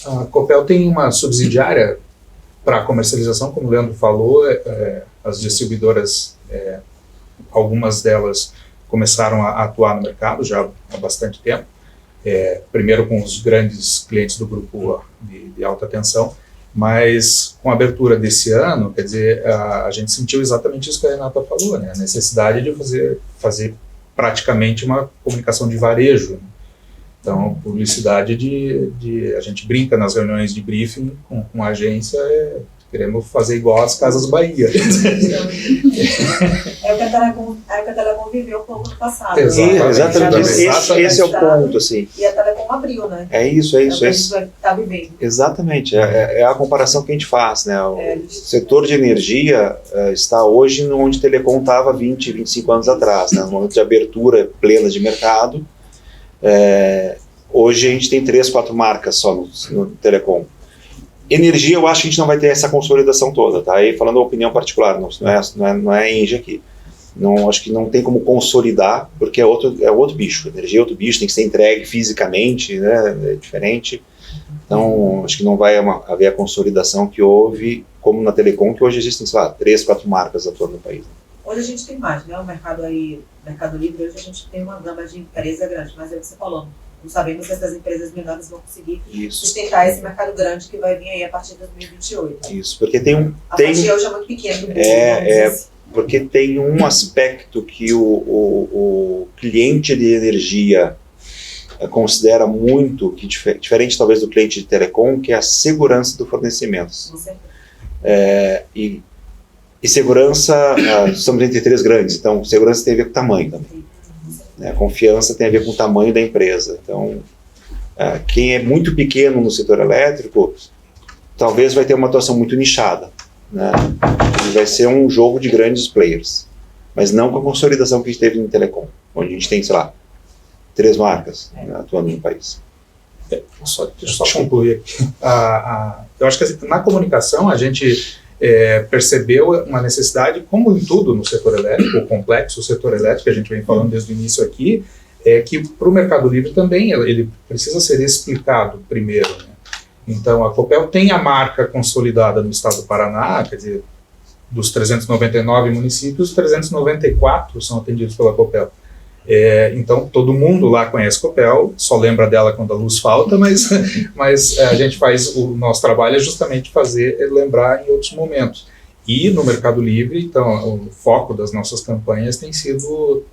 A Copel tem uma subsidiária para comercialização, como o Leandro falou, as distribuidoras, algumas delas começaram a atuar no mercado já há bastante tempo, primeiro com os grandes clientes do grupo de alta tensão, mas com a abertura desse ano, quer dizer, a gente sentiu exatamente isso que a Renata falou, né? A necessidade de fazer praticamente uma comunicação de varejo. Então, publicidade a gente brinca nas reuniões de briefing com a agência, Queremos fazer igual às Casas Bahia. É o que a Telecom viveu um pouco no passado. Exatamente. Esse é o ponto, assim. E a Telecom abriu, né? É isso. É o que a gente vai estar vivendo. Exatamente. É a comparação que a gente faz, né? O setor de energia está hoje onde a Telecom estava 20, 25 anos atrás, né? No momento de abertura plena de mercado. Hoje a gente tem 3, 4 marcas só no Telecom. Energia, eu acho que a gente não vai ter essa consolidação toda, tá? Aí falando a opinião particular, não é Engie aqui. Não, acho que não tem como consolidar, porque é outro bicho. Energia é outro bicho, tem que ser entregue fisicamente, né? É diferente. Então, acho que não vai haver a consolidação que houve, como na Telecom, que hoje existem, sei lá, 3, 4 marcas atuando no país. Hoje a gente tem mais, né? O Mercado Livre, hoje a gente tem uma gama de empresas grande, mas é o que você falou. Não sabemos se essas empresas menores vão conseguir sustentar esse mercado grande que vai vir aí a partir de 2028. Isso, porque tem a fatia hoje é muito pequena. Porque tem um aspecto que o cliente de energia considera muito, que diferente talvez do cliente de telecom, que é a segurança do fornecimento. E segurança, estamos entre 3 grandes, então segurança tem a ver com tamanho também. Confiança tem a ver com o tamanho da empresa. Então, quem é muito pequeno no setor elétrico, talvez vai ter uma atuação muito nichada, né? E vai ser um jogo de grandes players, mas não com a consolidação que a gente teve em telecom, onde a gente tem, sei lá, 3 marcas, né, atuando no país. Deixa eu só concluir aqui. Eu acho que na comunicação a gente percebeu uma necessidade, como em tudo no setor elétrico, o complexo setor elétrico, que a gente vem falando desde o início aqui, que para o Mercado Livre também ele precisa ser explicado primeiro, né? Então, a Copel tem a marca consolidada no estado do Paraná, quer dizer, dos 399 municípios, 394 são atendidos pela Copel. Então, todo mundo lá conhece Copel, só lembra dela quando a luz falta, mas a gente faz, o nosso trabalho é justamente lembrar em outros momentos. E no Mercado Livre, então, o foco das nossas campanhas tem sido,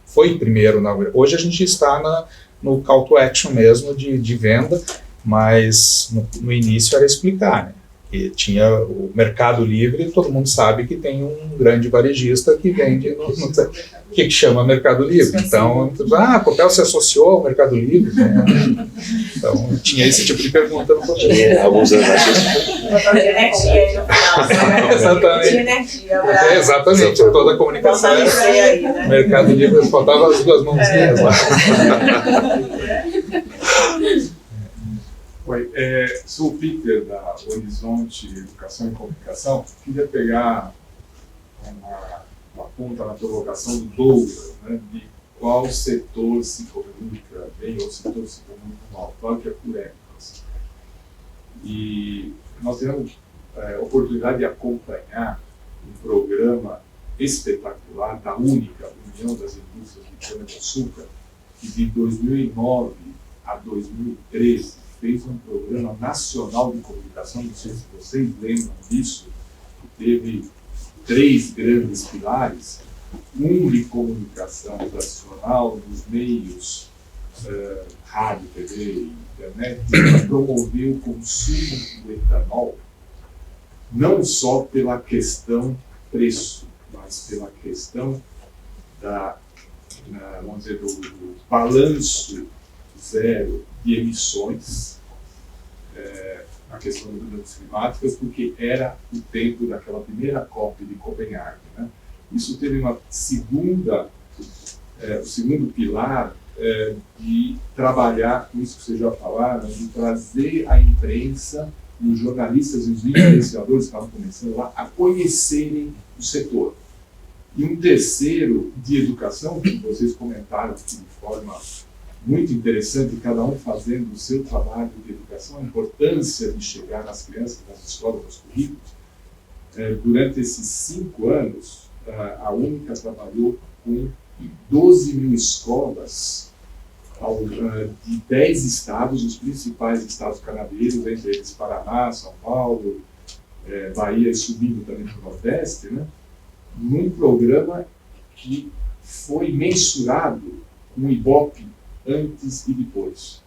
foi primeiro, hoje a gente está no call to action mesmo de venda, mas no início era explicar, né? E tinha o Mercado Livre, todo mundo sabe que tem um grande varejista que vende que chama Mercado Livre. Então, a Copel se associou ao Mercado Livre, né? Então, tinha esse tipo de pergunta no começo. Alguns anos Exatamente. Exatamente, toda a comunicação era Mercado Livre, faltava as 2 mãozinhas lá. Oi, sou o Peter da Horizonte Educação e Comunicação. Queria pegar uma ponta na provocação do Douglas, né, de qual setor se comunica bem ou setor se comunica mal. Claro que é por épocas. E nós tivemos a oportunidade de acompanhar um programa espetacular da única União das Indústrias de Cana-de-Açúcar, que de 2009 a 2013 fez um programa nacional de comunicação, não sei se vocês lembram disso, que teve 3 grandes pilares, um de comunicação tradicional nos meios rádio, TV e internet, que promoveu o consumo do etanol, não só pela questão preço, mas pela questão vamos dizer, do balanço zero de emissões, a questão das mudanças climáticas, porque era o tempo daquela primeira COP de Copenhague, né? Isso teve o segundo pilar de trabalhar com isso que vocês já falaram, de trazer a imprensa, os jornalistas e os influenciadores que estavam começando lá a conhecerem o setor. E um terceiro de educação, que vocês comentaram aqui de forma muito interessante, cada um fazendo o seu trabalho de educação, a importância de chegar nas crianças, nas escolas, nos currículos. Durante esses 5 anos, a Única trabalhou com 12 mil escolas de 10 estados, os principais estados canadenses, entre eles Paraná, São Paulo, Bahia e subindo também para o Nordeste, né? Num programa que foi mensurado com o Ibope antes e depois.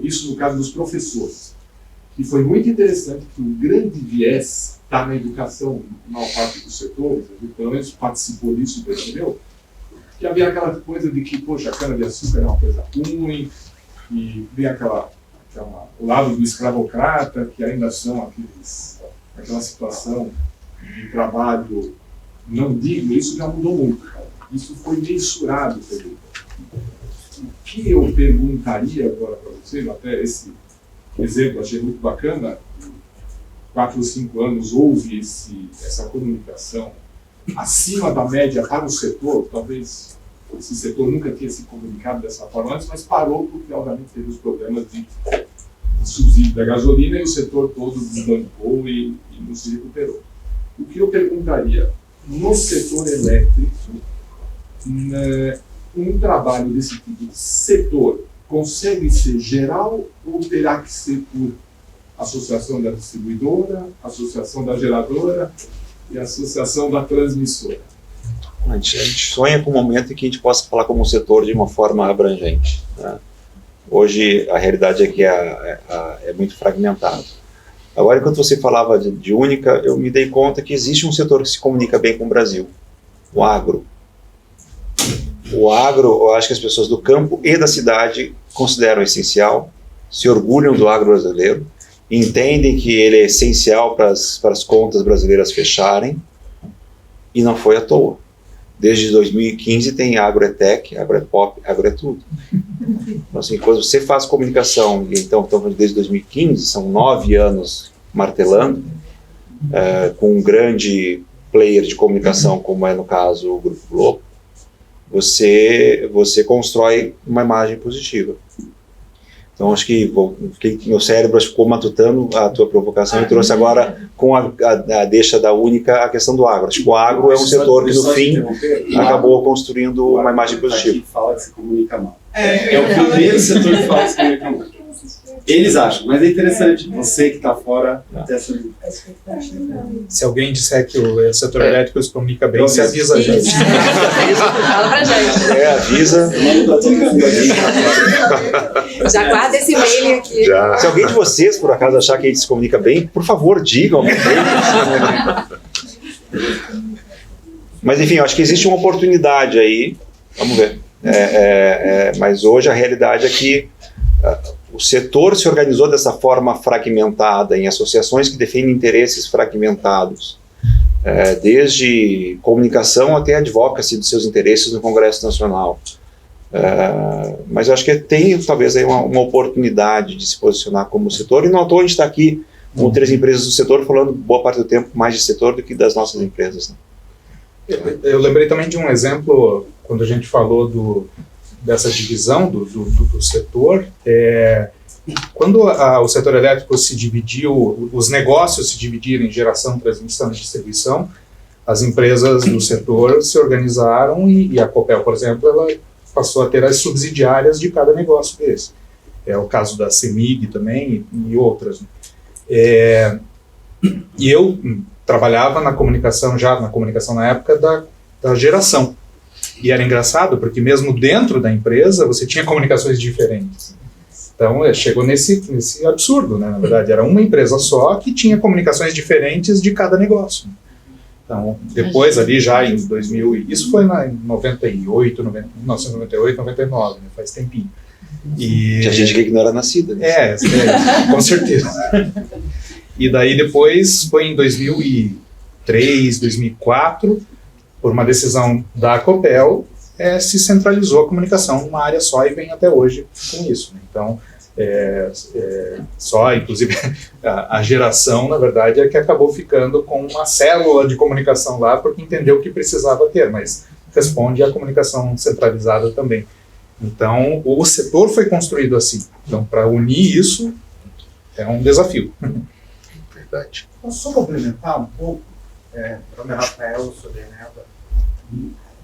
Isso no caso dos professores. que foi muito interessante, que o grande viés está na educação, na maior parte dos setores, a gente pelo menos participou disso, percebeu? Que havia aquela coisa de que, poxa, a cana-de-açúcar é uma coisa ruim, e vem o lado do escravocrata, que ainda são aquela situação de trabalho não digno. Isso já mudou muito, cara. Isso foi mensurado, Pedro. O que eu perguntaria agora para vocês, até esse exemplo, achei muito bacana, 4 ou 5 anos houve essa comunicação acima da média para o setor. Talvez esse setor nunca tinha se comunicado dessa forma antes, mas parou porque, obviamente, teve os problemas de subsídio da gasolina e o setor todo desbancou e não se recuperou. O que eu perguntaria, no setor elétrico, um trabalho desse tipo de setor consegue ser geral ou terá que ser por associação da distribuidora, associação da geradora e associação da transmissora? A gente sonha com um momento em que a gente possa falar como um setor de uma forma abrangente, né? Hoje a realidade é que é muito fragmentado. Agora, enquanto você falava de única, eu me dei conta que existe um setor que se comunica bem com o Brasil, o agro. O agro, eu acho que as pessoas do campo e da cidade consideram essencial, se orgulham do agro brasileiro, entendem que ele é essencial para as contas brasileiras fecharem, e não foi à toa. Desde 2015 tem agroetec, agroepop, agroetudo. Então, assim, quando você faz comunicação, então desde 2015, são 9 anos martelando, com um grande player de comunicação, como é no caso o Grupo Globo, você constrói uma imagem positiva. Então, acho que meu cérebro ficou matutando a tua provocação e trouxe agora, com a deixa da única, a questão do agro. Acho que o agro é um setor que, no fim, acabou construindo uma imagem positiva. Fala que se comunica mal. É o primeiro setor que fala que se comunica mal. Eles acham, mas é interessante, você que está fora dessa... Se alguém disser que o setor elétrico se comunica bem, você avisa a gente. Fala pra gente. Avisa. Já guarda esse e-mail aqui. Já. Se alguém de vocês, por acaso, achar que a gente se comunica bem, por favor, digam. Mas, enfim, eu acho que existe uma oportunidade aí. Vamos ver. Mas hoje a realidade é que o setor se organizou dessa forma fragmentada, em associações que defendem interesses fragmentados, desde comunicação até advocacy dos seus interesses no Congresso Nacional. Mas eu acho que tem talvez aí uma oportunidade de se posicionar como setor, e não à toa a gente está aqui com 3 empresas do setor falando boa parte do tempo mais de setor do que das nossas empresas, né? Eu lembrei também de um exemplo, quando a gente falou dessa divisão do setor, quando o setor elétrico se dividiu, os negócios se dividiram em geração, transmissão e distribuição, as empresas do setor se organizaram e a Copel, por exemplo, ela passou a ter as subsidiárias de cada negócio desse. É o caso da CEMIG também e outras. E eu trabalhava na comunicação na época da geração. E era engraçado, porque mesmo dentro da empresa, você tinha comunicações diferentes. Então, chegou nesse absurdo, né? Na verdade, era uma empresa só que tinha comunicações diferentes de cada negócio. Então, depois ali já em 2000, isso foi em 1998, 99, né? Faz tempinho. Tinha gente que não era nascida. Né? Com certeza. E daí depois foi em 2003, 2004, por uma decisão da Copel, se centralizou a comunicação numa área só e vem até hoje com isso. Então, só, inclusive, a geração, na verdade, é que acabou ficando com uma célula de comunicação lá, porque entendeu que precisava ter, mas responde à comunicação centralizada também. Então, o setor foi construído assim. Então, para unir isso, é um desafio. Verdade. Posso só complementar um pouco? Meu nome é Rafael, sou da Eneva.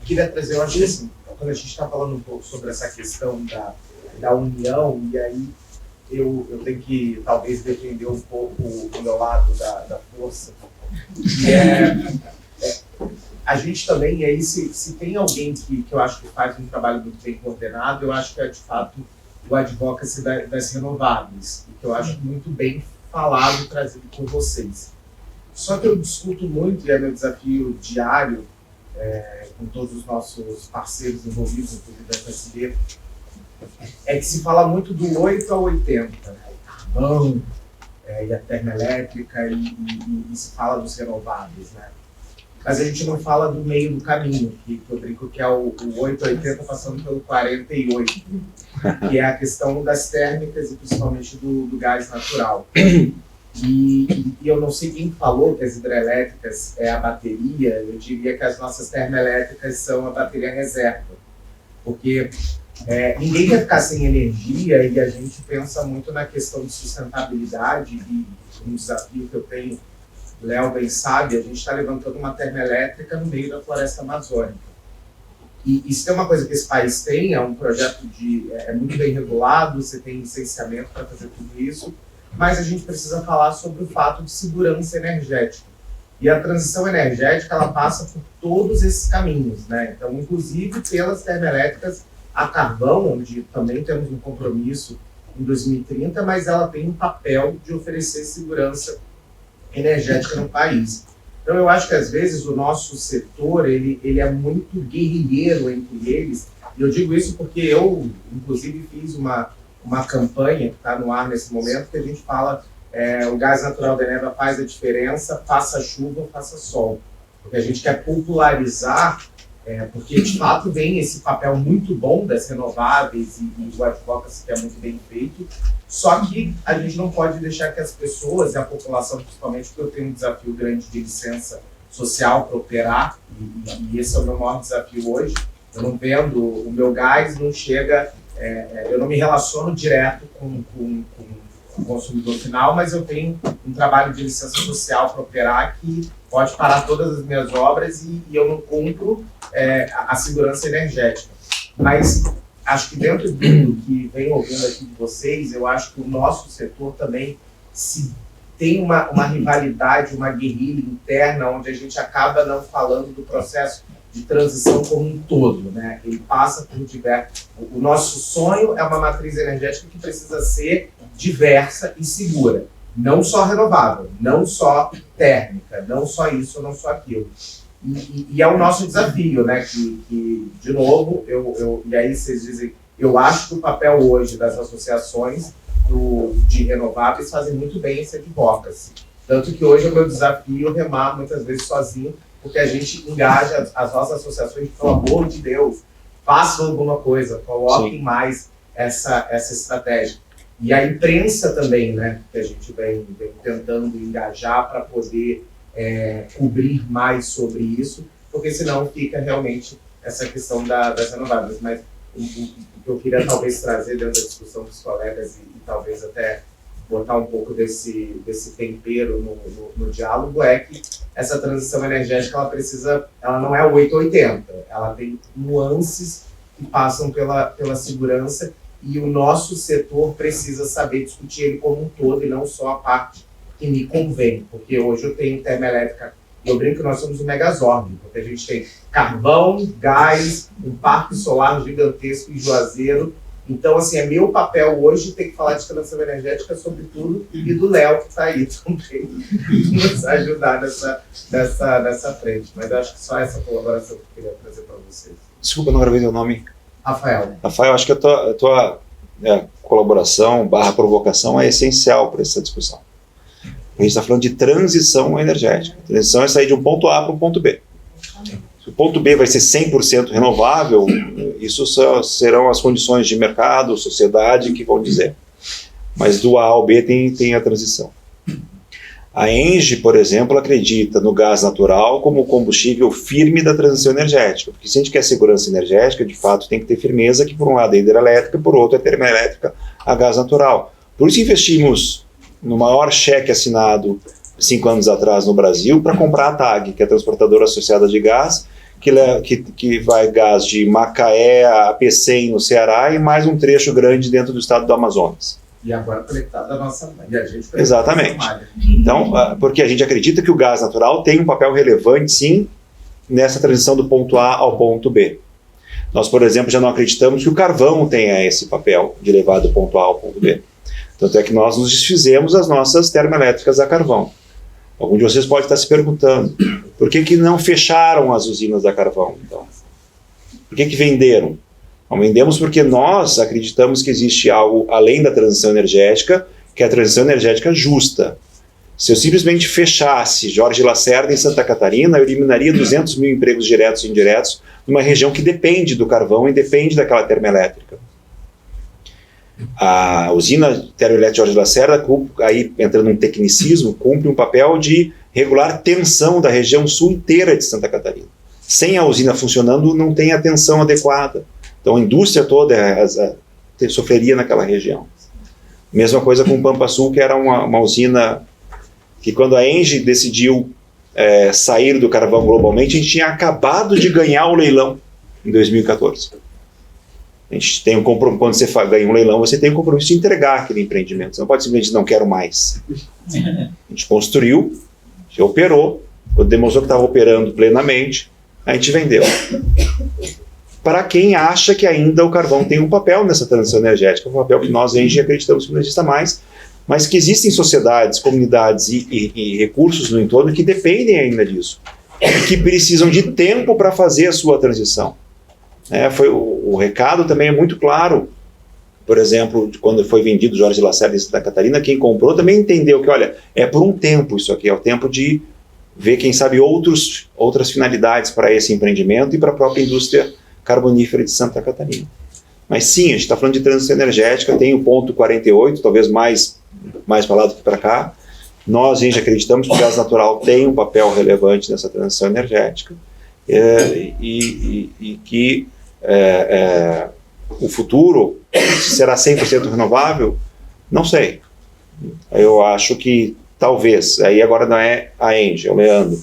Queria trazer, eu acho que assim, quando a gente está falando um pouco sobre essa questão da união, e aí eu tenho que talvez defender um pouco o meu lado da força. A gente também, e aí se tem alguém que eu acho que faz um trabalho muito bem coordenado, eu acho que é de fato o advocacy das renováveis, que eu acho muito bem falado e trazido por vocês. Só que eu discuto muito, e é meu desafio diário, com todos os nossos parceiros envolvidos, inclusive da FSB, é que se fala muito do 8 a 80, né? O carvão e a termoelétrica, e se fala dos renováveis, né? Mas a gente não fala do meio do caminho, que eu brinco que é o 8 a 80 passando pelo 48, que é a questão das térmicas e principalmente do gás natural. E eu não sei quem falou que as hidrelétricas é a bateria, eu diria que as nossas termoelétricas são a bateria reserva, porque ninguém quer ficar sem energia e a gente pensa muito na questão de sustentabilidade e um desafio que eu tenho, Léo bem sabe, a gente está levantando uma termoelétrica no meio da floresta amazônica. E se tem uma coisa que esse país tem, é um projeto muito bem regulado, você tem licenciamento para fazer tudo isso, mas a gente precisa falar sobre o fato de segurança energética. E a transição energética, ela passa por todos esses caminhos, né? Então, inclusive pelas termoelétricas a carvão, onde também temos um compromisso em 2030, mas ela tem um papel de oferecer segurança energética no país. Então, eu acho que às vezes o nosso setor ele é muito guerrilheiro entre eles, e eu digo isso porque eu, inclusive, fiz uma campanha que está no ar nesse momento, que a gente fala o gás natural da Eneva faz a diferença, faça chuva, faça sol. Porque a gente quer popularizar, porque de fato vem esse papel muito bom das renováveis e o advocacy que é muito bem feito, só que a gente não pode deixar que as pessoas e a população, principalmente porque eu tenho um desafio grande de licença social para operar, e esse é o meu maior desafio hoje. Eu não vendo o meu gás, não chega... eu não me relaciono direto com o consumidor final, mas eu tenho um trabalho de licença social para operar que pode parar todas as minhas obras e eu não cumpro a segurança energética. Mas acho que dentro do que vem ouvindo aqui de vocês, eu acho que o nosso setor também tem uma rivalidade, uma guerrilha interna, onde a gente acaba não falando do processo de transição como um todo, né? Ele passa por diversos... O nosso sonho é uma matriz energética que precisa ser diversa e segura. Não só renovável, não só térmica, não só isso, não só aquilo. E é o nosso desafio, né? Que de novo, e aí vocês dizem, eu acho que o papel hoje das associações de renováveis fazem muito bem esse advocacy. Tanto que hoje é o meu desafio remar muitas vezes sozinho, porque a gente engaja as nossas associações, pelo amor de Deus, façam alguma coisa, coloquem mais essa estratégia. E a imprensa também, né, que a gente vem tentando engajar para poder cobrir mais sobre isso, porque senão fica realmente essa questão das renováveis. Mas o que eu queria talvez trazer dentro da discussão dos colegas e talvez até botar um pouco desse tempero no diálogo é que essa transição energética ela não é o 880, ela tem nuances que passam pela segurança e o nosso setor precisa saber discutir ele como um todo e não só a parte que me convém, porque hoje eu tenho termoelétrica, eu brinco que nós somos um megazord, porque a gente tem carvão, gás, um parque solar gigantesco em Juazeiro. Então, assim, é meu papel hoje ter que falar de transição energética, sobretudo, e do Léo, que está aí também, nos ajudar nessa frente. Mas eu acho que só essa colaboração que eu queria trazer para vocês. Desculpa, não gravei teu nome. Rafael. Rafael, acho que a tua colaboração / provocação é essencial para essa discussão. A gente está falando de transição energética. A transição é sair de um ponto A para um ponto B. Se o ponto B vai ser 100% renovável, isso serão as condições de mercado, sociedade que vão dizer. Mas do A ao B tem a transição. A ENGIE, por exemplo, acredita no gás natural como o combustível firme da transição energética. Porque se a gente quer segurança energética, de fato tem que ter firmeza, que por um lado é hidrelétrica, por outro é termoelétrica a gás natural. Por isso investimos no maior cheque assinado 5 anos atrás no Brasil para comprar a TAG, que é a Transportadora Associada de Gás, que vai gás de Macaé a Pecém no Ceará e mais um trecho grande dentro do estado do Amazonas. E agora conectado à nossa e a gente exatamente. Então, porque a gente acredita que o gás natural tem um papel relevante, sim, nessa transição do ponto A ao ponto B. Nós, por exemplo, já não acreditamos que o carvão tenha esse papel de levar do ponto A ao ponto B. Tanto é que nós nos desfizemos das nossas termoelétricas a carvão. Algum de vocês pode estar se perguntando, por que não fecharam as usinas a carvão, então? Por que venderam? Não vendemos porque nós acreditamos que existe algo além da transição energética, que é a transição energética justa. Se eu simplesmente fechasse Jorge Lacerda em Santa Catarina, eu eliminaria 200 mil empregos diretos e indiretos numa região que depende do carvão e depende daquela termoelétrica. A usina termoelétrica Jorge Lacerda, aí entrando num tecnicismo, cumpre um papel de regular tensão da região sul inteira de Santa Catarina. Sem a usina funcionando, não tem a tensão adequada. Então a indústria toda sofreria naquela região. Mesma coisa com o Pampa Sul, que era uma usina que quando a ENGIE decidiu sair do carvão globalmente, a gente tinha acabado de ganhar o leilão em 2014. A gente tem quando você ganha um leilão, você tem o compromisso de entregar aquele empreendimento. Você não pode simplesmente não quero mais. A gente construiu, a gente operou, quando demonstrou que estava operando plenamente, a gente vendeu. Para quem acha que ainda o carvão tem um papel nessa transição energética, um papel que nós, ENGIE, acreditamos que não exista mais, mas que existem sociedades, comunidades e recursos no entorno que dependem ainda disso, e que precisam de tempo para fazer a sua transição. O recado também é muito claro. Por exemplo, quando foi vendido Jorge Lacerda em Santa Catarina, quem comprou também entendeu que, olha, é por um tempo isso aqui, é o tempo de ver, quem sabe, outras finalidades para esse empreendimento e para a própria indústria carbonífera de Santa Catarina. Mas sim, a gente está falando de transição energética, tem o ponto 48, talvez mais para lá do que para cá. Nós, gente, acreditamos que o gás natural tem um papel relevante nessa transição energética e que o futuro será 100% renovável, não sei. Eu acho que talvez, aí agora não é a ENGIE, é o Leandro,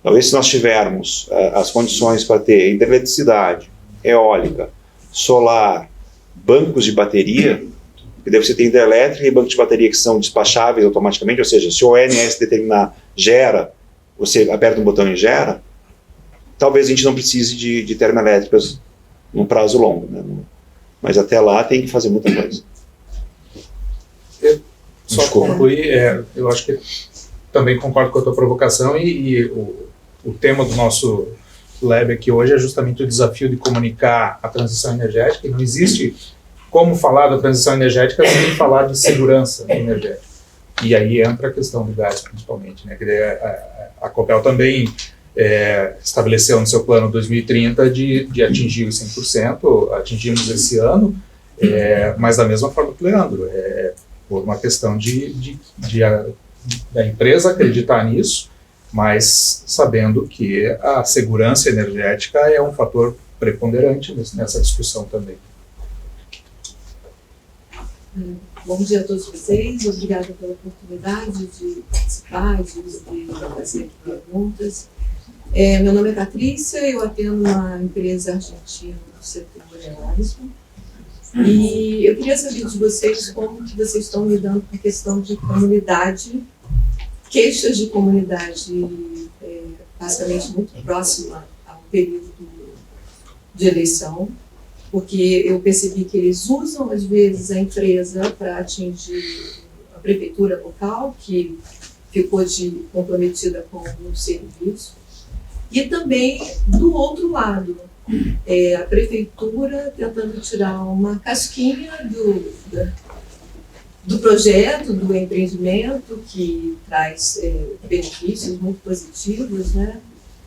talvez se nós tivermos as condições para ter hidroeletricidade, eólica, solar, bancos de bateria, que daí você tem hidrelétrica e bancos de bateria que são despacháveis automaticamente, ou seja, se o ONS determinar gera, você aperta um botão e gera, talvez a gente não precise de termoelétricas num prazo longo, né? Mas até lá tem que fazer muita coisa. Só concluir, eu acho que também concordo com a tua provocação e o tema do nosso lab aqui hoje é justamente o desafio de comunicar a transição energética, e não existe como falar da transição energética sem falar de segurança energética. E aí entra a questão do gás, principalmente, né? A Copel também estabeleceu no seu plano 2030 de atingir os 100%, atingimos esse ano, mas da mesma forma que o Leandro, por uma questão da empresa acreditar nisso, mas sabendo que a segurança energética é um fator preponderante nessa discussão também. Bom dia a todos vocês, obrigada pela oportunidade de participar, de fazer perguntas. Meu nome é Patrícia, eu atendo uma empresa argentina do setor eólico. E eu queria saber de vocês como que vocês estão lidando com a questão de comunidade, queixas de comunidade basicamente muito próxima ao período de eleição, porque eu percebi que eles usam, às vezes, a empresa para atingir a prefeitura local, que ficou comprometida com o serviço, e também do outro lado, a prefeitura tentando tirar uma casquinha do projeto, do empreendimento, que traz benefícios muito positivos, né?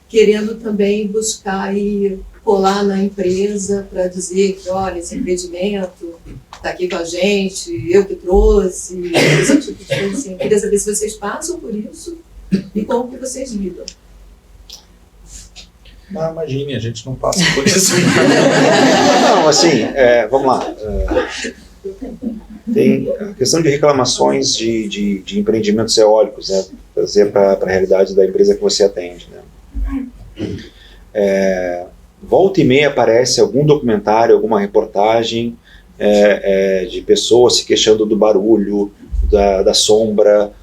Querendo também buscar e colar na empresa para dizer que, olha, esse empreendimento está aqui com a gente, eu que trouxe, esse tipo de coisa assim. Queria saber se vocês passam por isso e como que vocês lidam. Não, imagine, a gente não passa por isso. Não, assim, vamos lá. Tem a questão de reclamações de empreendimentos eólicos, né? Trazer para a realidade da empresa que você atende, né? Volta e meia aparece algum documentário, alguma reportagem de pessoas se queixando do barulho, da sombra,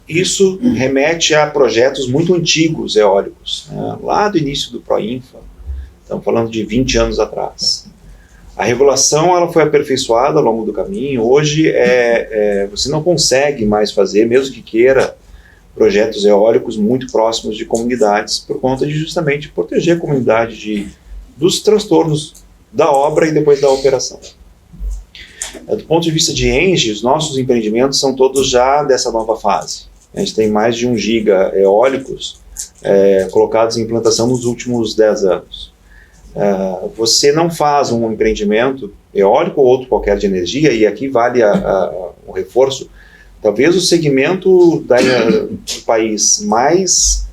isso remete a projetos muito antigos eólicos, né? Lá do início do Proinfa, estamos falando de 20 anos atrás. A regulação ela foi aperfeiçoada ao longo do caminho. Hoje você não consegue mais fazer, mesmo que queira, projetos eólicos muito próximos de comunidades, por conta de justamente proteger a comunidade dos transtornos da obra e depois da operação. Do ponto de vista de ENGIE, os nossos empreendimentos são todos já dessa nova fase. A gente tem mais de 1 giga eólicos colocados em implantação nos últimos 10 anos. Você não faz um empreendimento eólico ou outro qualquer de energia, e aqui vale o reforço. Talvez o segmento do país mais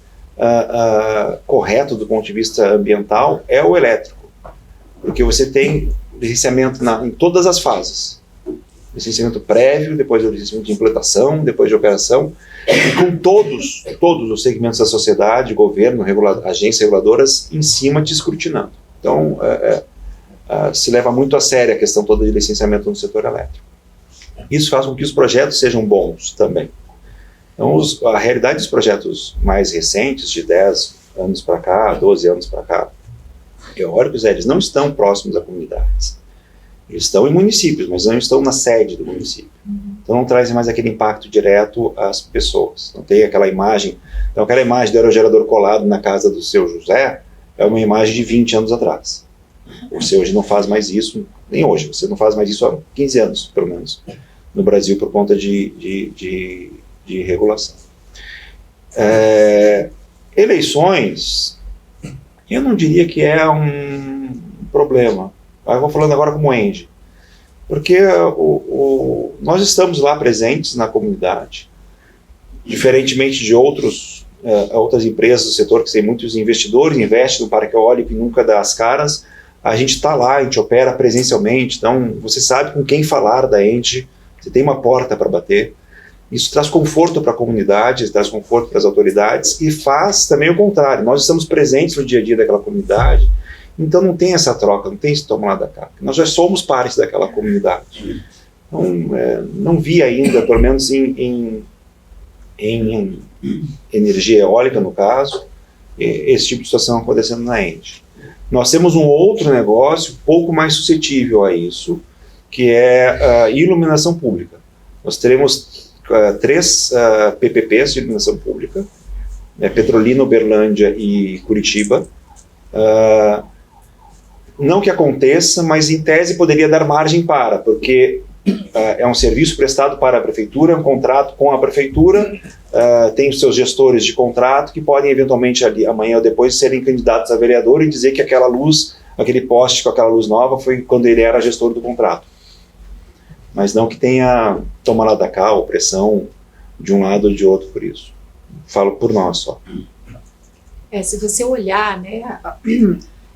correto do ponto de vista ambiental é o elétrico, porque você tem licenciamento em todas as fases. Licenciamento prévio, depois o licenciamento de implantação, depois de operação, e com todos os segmentos da sociedade, governo, agências reguladoras em cima te escrutinando. Então, se leva muito a sério a questão toda de licenciamento no setor elétrico. Isso faz com que os projetos sejam bons também. Então, a realidade dos projetos mais recentes, de 10 anos para cá, 12 anos para cá, eólicos, eles não estão próximos a comunidades. Eles estão em municípios, mas não estão na sede do município. Então não trazem mais aquele impacto direto às pessoas. Não tem aquela imagem. Então aquela imagem do aerogerador colado na casa do seu José é uma imagem de 20 anos atrás. Você hoje não faz mais isso, nem hoje, você não faz mais isso há 15 anos, pelo menos, no Brasil, por conta de regulação. Eleições, eu não diria que é um problema. Eu vou falando agora como ENGIE, porque nós estamos lá presentes na comunidade, diferentemente de outras empresas do setor que tem muitos investidores, investem no parque eólico e nunca dá as caras. A gente está lá, a gente opera presencialmente, então você sabe com quem falar da ENGIE, você tem uma porta para bater. Isso traz conforto para a comunidade, traz conforto para as autoridades e faz também o contrário. Nós estamos presentes no dia a dia daquela comunidade, então não tem essa troca, não tem esse toma lá da cá. Nós já somos parte daquela comunidade. Então, não vi ainda, pelo menos em energia eólica, no caso, esse tipo de situação acontecendo na ENGIE. Nós temos um outro negócio pouco mais suscetível a isso, que é a iluminação pública. Nós teremos 3 PPPs de iluminação pública, Petrolina, Uberlândia e Curitiba. Não que aconteça, mas em tese poderia dar margem para, porque é um serviço prestado para a prefeitura, é um contrato com a prefeitura, tem os seus gestores de contrato que podem eventualmente ali, amanhã ou depois serem candidatos a vereador e dizer que aquela luz, aquele poste com aquela luz nova foi quando ele era gestor do contrato. Mas não que tenha toma lá da cá ou pressão de um lado ou de outro por isso. Falo por nós só. Se você olhar, né,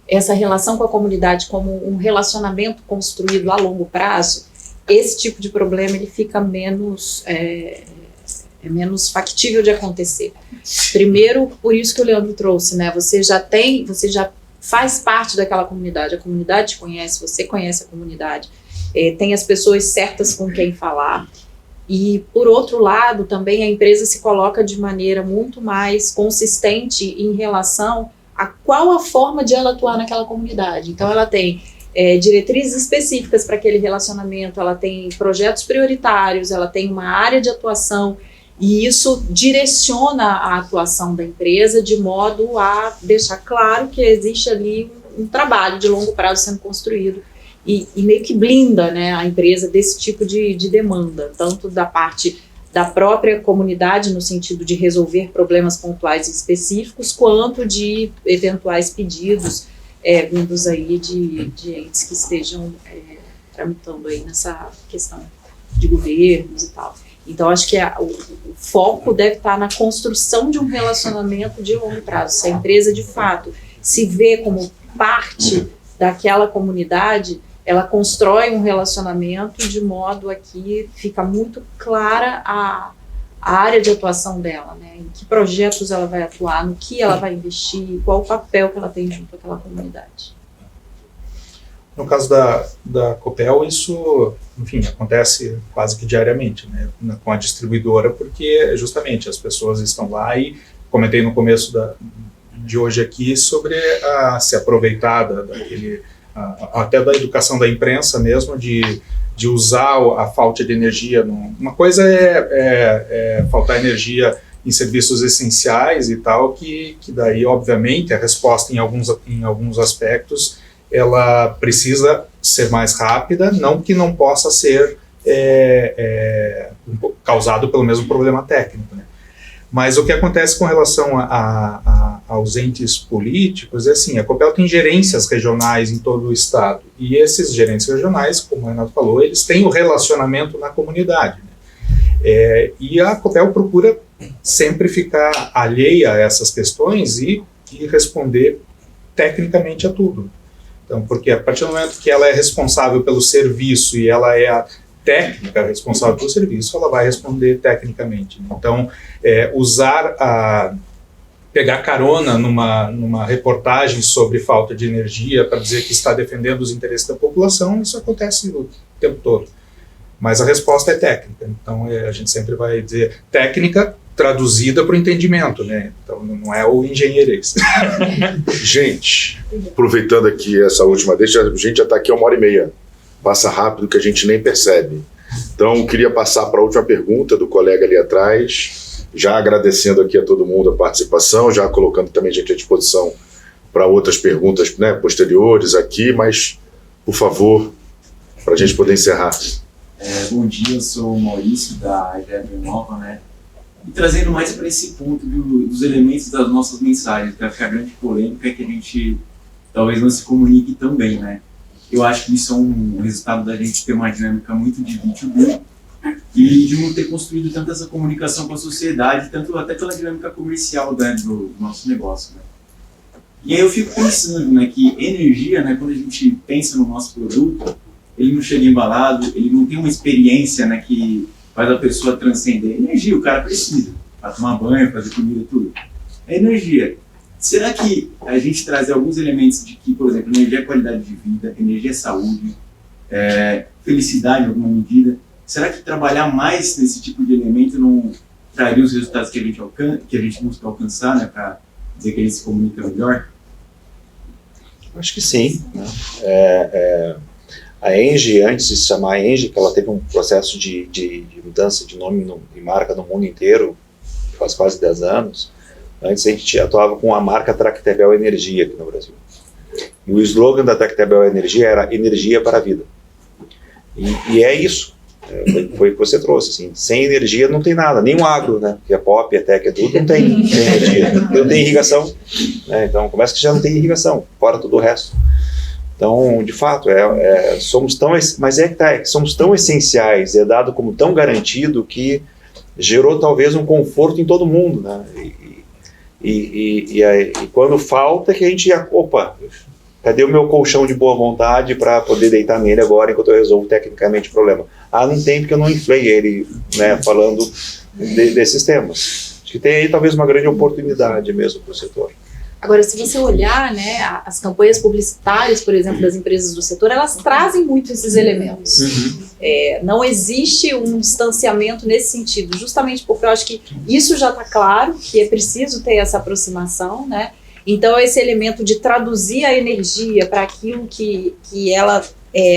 essa relação com a comunidade como um relacionamento construído a longo prazo, esse tipo de problema ele fica menos factível de acontecer. Primeiro, por isso que o Leandro trouxe, né? Você já faz parte daquela comunidade, a comunidade te conhece, você conhece a comunidade, tem as pessoas certas com quem falar. E, por outro lado, também a empresa se coloca de maneira muito mais consistente em relação a qual a forma de ela atuar naquela comunidade. Então, ela tem diretrizes específicas para aquele relacionamento, ela tem projetos prioritários, ela tem uma área de atuação, e isso direciona a atuação da empresa de modo a deixar claro que existe ali um trabalho de longo prazo sendo construído. E meio que blinda, né, a empresa desse tipo de demanda, tanto da parte da própria comunidade, no sentido de resolver problemas pontuais e específicos, quanto de eventuais pedidos vindos aí de entes que estejam tramitando aí nessa questão de governos e tal. Então, acho que o foco deve estar na construção de um relacionamento de longo prazo. Se a empresa, de fato, se vê como parte daquela comunidade, ela constrói um relacionamento de modo a que fica muito clara a área de atuação dela, né? Em que projetos ela vai atuar, no que ela vai investir, qual o papel que ela tem junto àquela comunidade. No caso da Copel, isso, enfim, acontece quase que diariamente, né, com a distribuidora, porque justamente as pessoas estão lá e comentei no começo de hoje aqui sobre se aproveitar daquele até da educação da imprensa mesmo, de usar a falta de energia. Uma coisa é faltar energia em serviços essenciais e tal, que daí, obviamente, a resposta em alguns aspectos, ela precisa ser mais rápida, não que não possa ser causado pelo mesmo problema técnico, né? Mas o que acontece com relação aos entes políticos é assim, a Copel tem gerências regionais em todo o estado, e esses gerentes regionais, como o Renato falou, eles têm o relacionamento na comunidade, né? E a Copel procura sempre ficar alheia a essas questões e responder tecnicamente a tudo. Então, porque a partir do momento que ela é responsável pelo serviço e ela é a técnica responsável pelo serviço, ela vai responder tecnicamente. Então, pegar carona numa reportagem sobre falta de energia para dizer que está defendendo os interesses da população, isso acontece o tempo todo. Mas a resposta é técnica. Então, a gente sempre vai dizer técnica traduzida para o entendimento, né? Então, não é o engenheirês. Gente, aproveitando aqui essa última deixa, a gente já está aqui 1h30. Passa rápido que a gente nem percebe. Então, eu queria passar para a última pergunta do colega ali atrás, já agradecendo aqui a todo mundo a participação, já colocando também a gente à disposição para outras perguntas, né, posteriores aqui, mas, por favor, para a gente poder encerrar. Bom dia, eu sou o Maurício, da Ideia Nova, né? E trazendo mais para esse ponto dos elementos das nossas mensagens, que acho que a grande polêmica é que a gente talvez não se comunique tão bem, né? Eu acho que isso é um resultado da gente ter uma dinâmica muito de B2B e de não ter construído tanto essa comunicação com a sociedade, tanto até pela dinâmica comercial, né, do nosso negócio, né? E aí eu fico pensando, né, que energia, né, quando a gente pensa no nosso produto, ele não chega embalado, ele não tem uma experiência, né, que faz a pessoa transcender. Energia, o cara precisa, para tomar banho, fazer comida, tudo. É energia. Será que a gente trazer alguns elementos de que, por exemplo, energia é qualidade de vida, energia é saúde, felicidade em alguma medida, será que trabalhar mais nesse tipo de elemento não traria os resultados que a gente busca alcançar, né, para dizer que a gente se comunica melhor? Acho que sim, né? A Engie, antes de se chamar Engie, que ela teve um processo de mudança de nome e marca no mundo inteiro, faz quase 10 anos. Antes a gente atuava com a marca Tractebel Energia aqui no Brasil. E o slogan da Tractebel Energia era energia para a vida. E é isso. Foi o que você trouxe. Assim, sem energia não tem nada, nem o agro, né? Que é pop, é tech, é tudo, não tem energia. Não tem irrigação. Né? Então começa que já não tem irrigação, fora todo o resto. Então, de fato, somos tão essenciais, é dado como tão garantido que gerou talvez um conforto em todo mundo, né? E quando falta que a gente cadê o meu colchão de boa vontade para poder deitar nele agora enquanto eu resolvo tecnicamente o problema? Não tem, porque eu não inflei ele, né, falando desses temas. Acho que tem aí talvez uma grande oportunidade mesmo para o setor. Agora, se você olhar, né, as campanhas publicitárias, por exemplo, das empresas do setor, elas trazem muito esses elementos. Não existe um distanciamento nesse sentido, justamente porque eu acho que isso já está claro, que é preciso ter essa aproximação, né? Então, esse elemento de traduzir a energia para aquilo que ela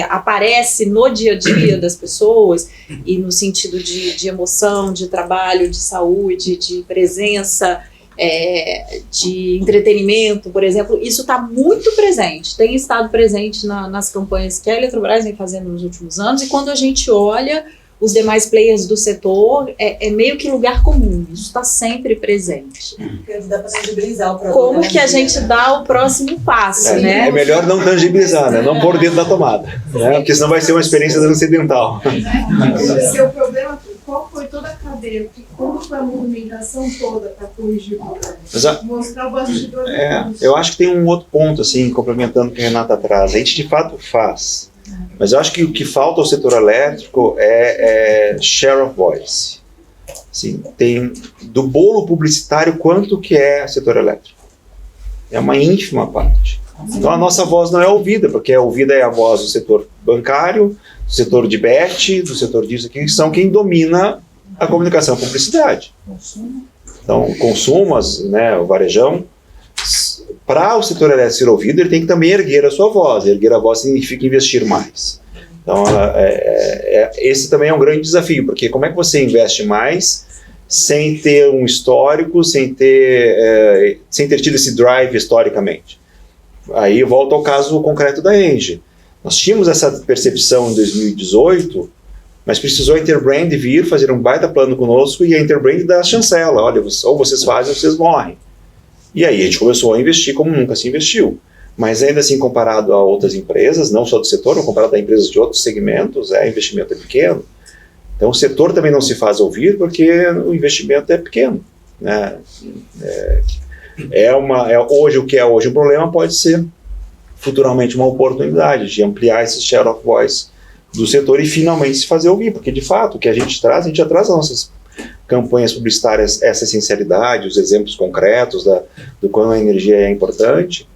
aparece no dia a dia das pessoas, e no sentido de emoção, de trabalho, de saúde, de presença, de entretenimento, por exemplo, isso está muito presente, tem estado presente nas campanhas que a Eletrobras vem fazendo nos últimos anos, e quando a gente olha os demais players do setor, é meio que lugar comum, isso está sempre presente. Dá para tangibilizar o problema. Como que a gente dá o próximo passo, né? É melhor não tangibilizar, né? Não pôr dentro da tomada, né? Porque senão vai ser uma experiência transcendental. O seu problema, qual foi toda a cadeia? Como foi a movimentação toda para corrigir o problema? Mostrar o bastidor. Eu acho que tem um outro ponto, assim, complementando o que a Renata traz. A gente de fato faz, mas eu acho que o que falta ao setor elétrico é share of voice. Assim, tem do bolo publicitário quanto que é setor elétrico. É uma ínfima parte. Então a nossa voz não é ouvida, porque ouvida é a voz do setor bancário, do setor de bet, do setor disso aqui, que são quem domina a comunicação e a publicidade. Então, consumo, né, o varejão, para o setor elétrico ser ouvido, ele tem que também erguer a sua voz. Erguer a voz significa investir mais. Então, esse também é um grande desafio, porque como é que você investe mais sem ter um histórico, sem ter tido esse drive historicamente? Aí volta ao caso concreto da Engie. Nós tínhamos essa percepção em 2018, mas precisou a Interbrand vir fazer um baita plano conosco e a Interbrand dá a chancela, olha, ou vocês fazem ou vocês morrem. E aí a gente começou a investir como nunca se investiu. Mas ainda assim, comparado a outras empresas, não só do setor, mas comparado a empresas de outros segmentos, o investimento é pequeno. Então o setor também não se faz ouvir porque o investimento é pequeno, né? Hoje o que é hoje um problema pode ser futuramente uma oportunidade de ampliar esse share of voice do setor e finalmente se fazer ouvir, porque de fato o que a gente já traz as nossas campanhas publicitárias, essa essencialidade, os exemplos concretos do quanto a energia é importante,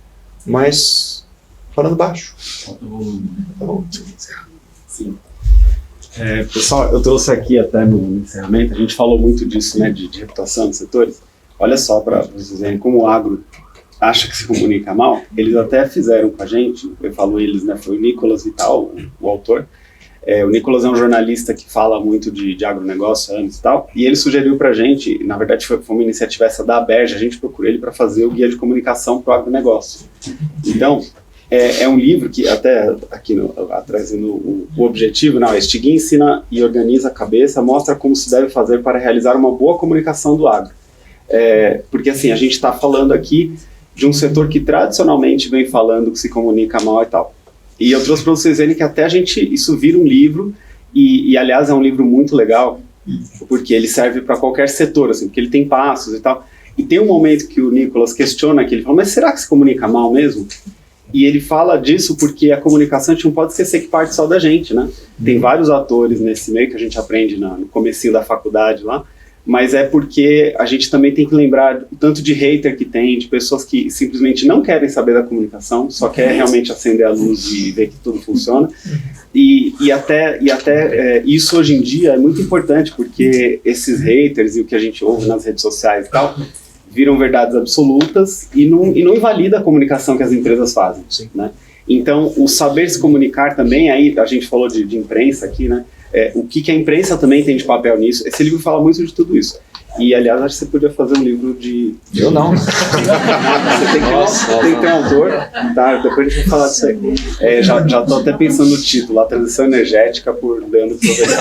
mas falando baixo. Tá bom. Sim. Pessoal, eu trouxe aqui até no encerramento, a gente falou muito disso, né, de reputação dos setores. Olha só, para vocês verem como o agro acha que se comunica mal, eles até fizeram com a gente, eu falo eles, né, foi o Nicolas Vital, o autor. O Nicolas é um jornalista que fala muito de agronegócio há anos e tal, e ele sugeriu pra gente, na verdade foi uma iniciativa essa da ABERJ, a gente procurou ele para fazer o guia de comunicação para o agronegócio. Então, é um livro que até aqui trazendo o objetivo, não, este guia ensina e organiza a cabeça, mostra como se deve fazer para realizar uma boa comunicação do agro. Porque assim, a gente está falando aqui de um setor que tradicionalmente vem falando que se comunica mal e tal. E eu trouxe para vocês verem que até isso vira um livro, e aliás é um livro muito legal, porque ele serve para qualquer setor, assim, porque ele tem passos e tal. E tem um momento que o Nicolas questiona aqui, ele fala, mas será que se comunica mal mesmo? E ele fala disso porque a comunicação a gente não pode esquecer que parte só da gente, né? Tem vários atores nesse meio que a gente aprende no comecinho da faculdade lá, mas é porque a gente também tem que lembrar o tanto de hater que tem, de pessoas que simplesmente não querem saber da comunicação, só quer realmente acender a luz e ver que tudo funciona. E até isso hoje em dia é muito importante, porque esses haters e o que a gente ouve nas redes sociais e tal, viram verdades absolutas e não invalida a comunicação que as empresas fazem, né? Então, o saber se comunicar também, aí a gente falou de imprensa aqui, né? O que a imprensa também tem de papel nisso. Esse livro fala muito de tudo isso. E, aliás, acho que você podia fazer um livro de... Eu não. Você tem que ter um autor, tá? Depois a gente vai falar disso aí. Já estou até pensando no título, A Transição Energética por Leandro Provedel.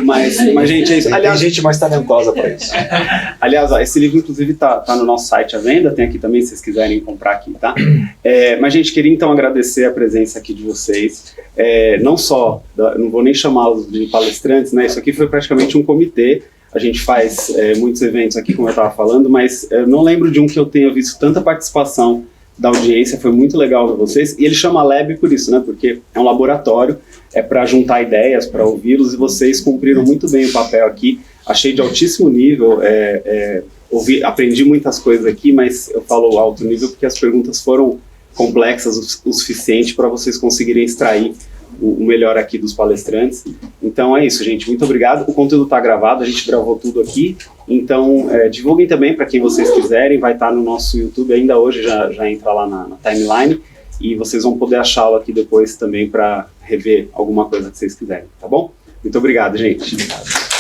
Mas, gente, é isso. Aliás, tem gente mais talentosa para isso. Aliás, esse livro, inclusive, tá no nosso site à venda, tem aqui também, se vocês quiserem comprar aqui, tá? Mas, gente, queria então agradecer a presença aqui de vocês. Não só, não vou nem chamá-los de palestrantes, né? Isso aqui foi praticamente um comitê. A gente faz muitos eventos aqui, como eu estava falando, mas eu não lembro de um que eu tenha visto tanta participação da audiência, foi muito legal ver vocês. E ele chama Lab por isso, né? Porque é um laboratório, é para juntar ideias, para ouvi-los, e vocês cumpriram muito bem o papel aqui. Achei de altíssimo nível, aprendi muitas coisas aqui, mas eu falo alto nível porque as perguntas foram complexas o suficiente para vocês conseguirem extrair o melhor aqui dos palestrantes. Então é isso, gente, muito obrigado. O conteúdo está gravado, a gente gravou tudo aqui, então divulguem também para quem vocês quiserem, vai estar no nosso YouTube ainda hoje, já entra lá na timeline, e vocês vão poder achá-lo aqui depois também para rever alguma coisa que vocês quiserem, tá bom? Muito obrigado, gente. Obrigado.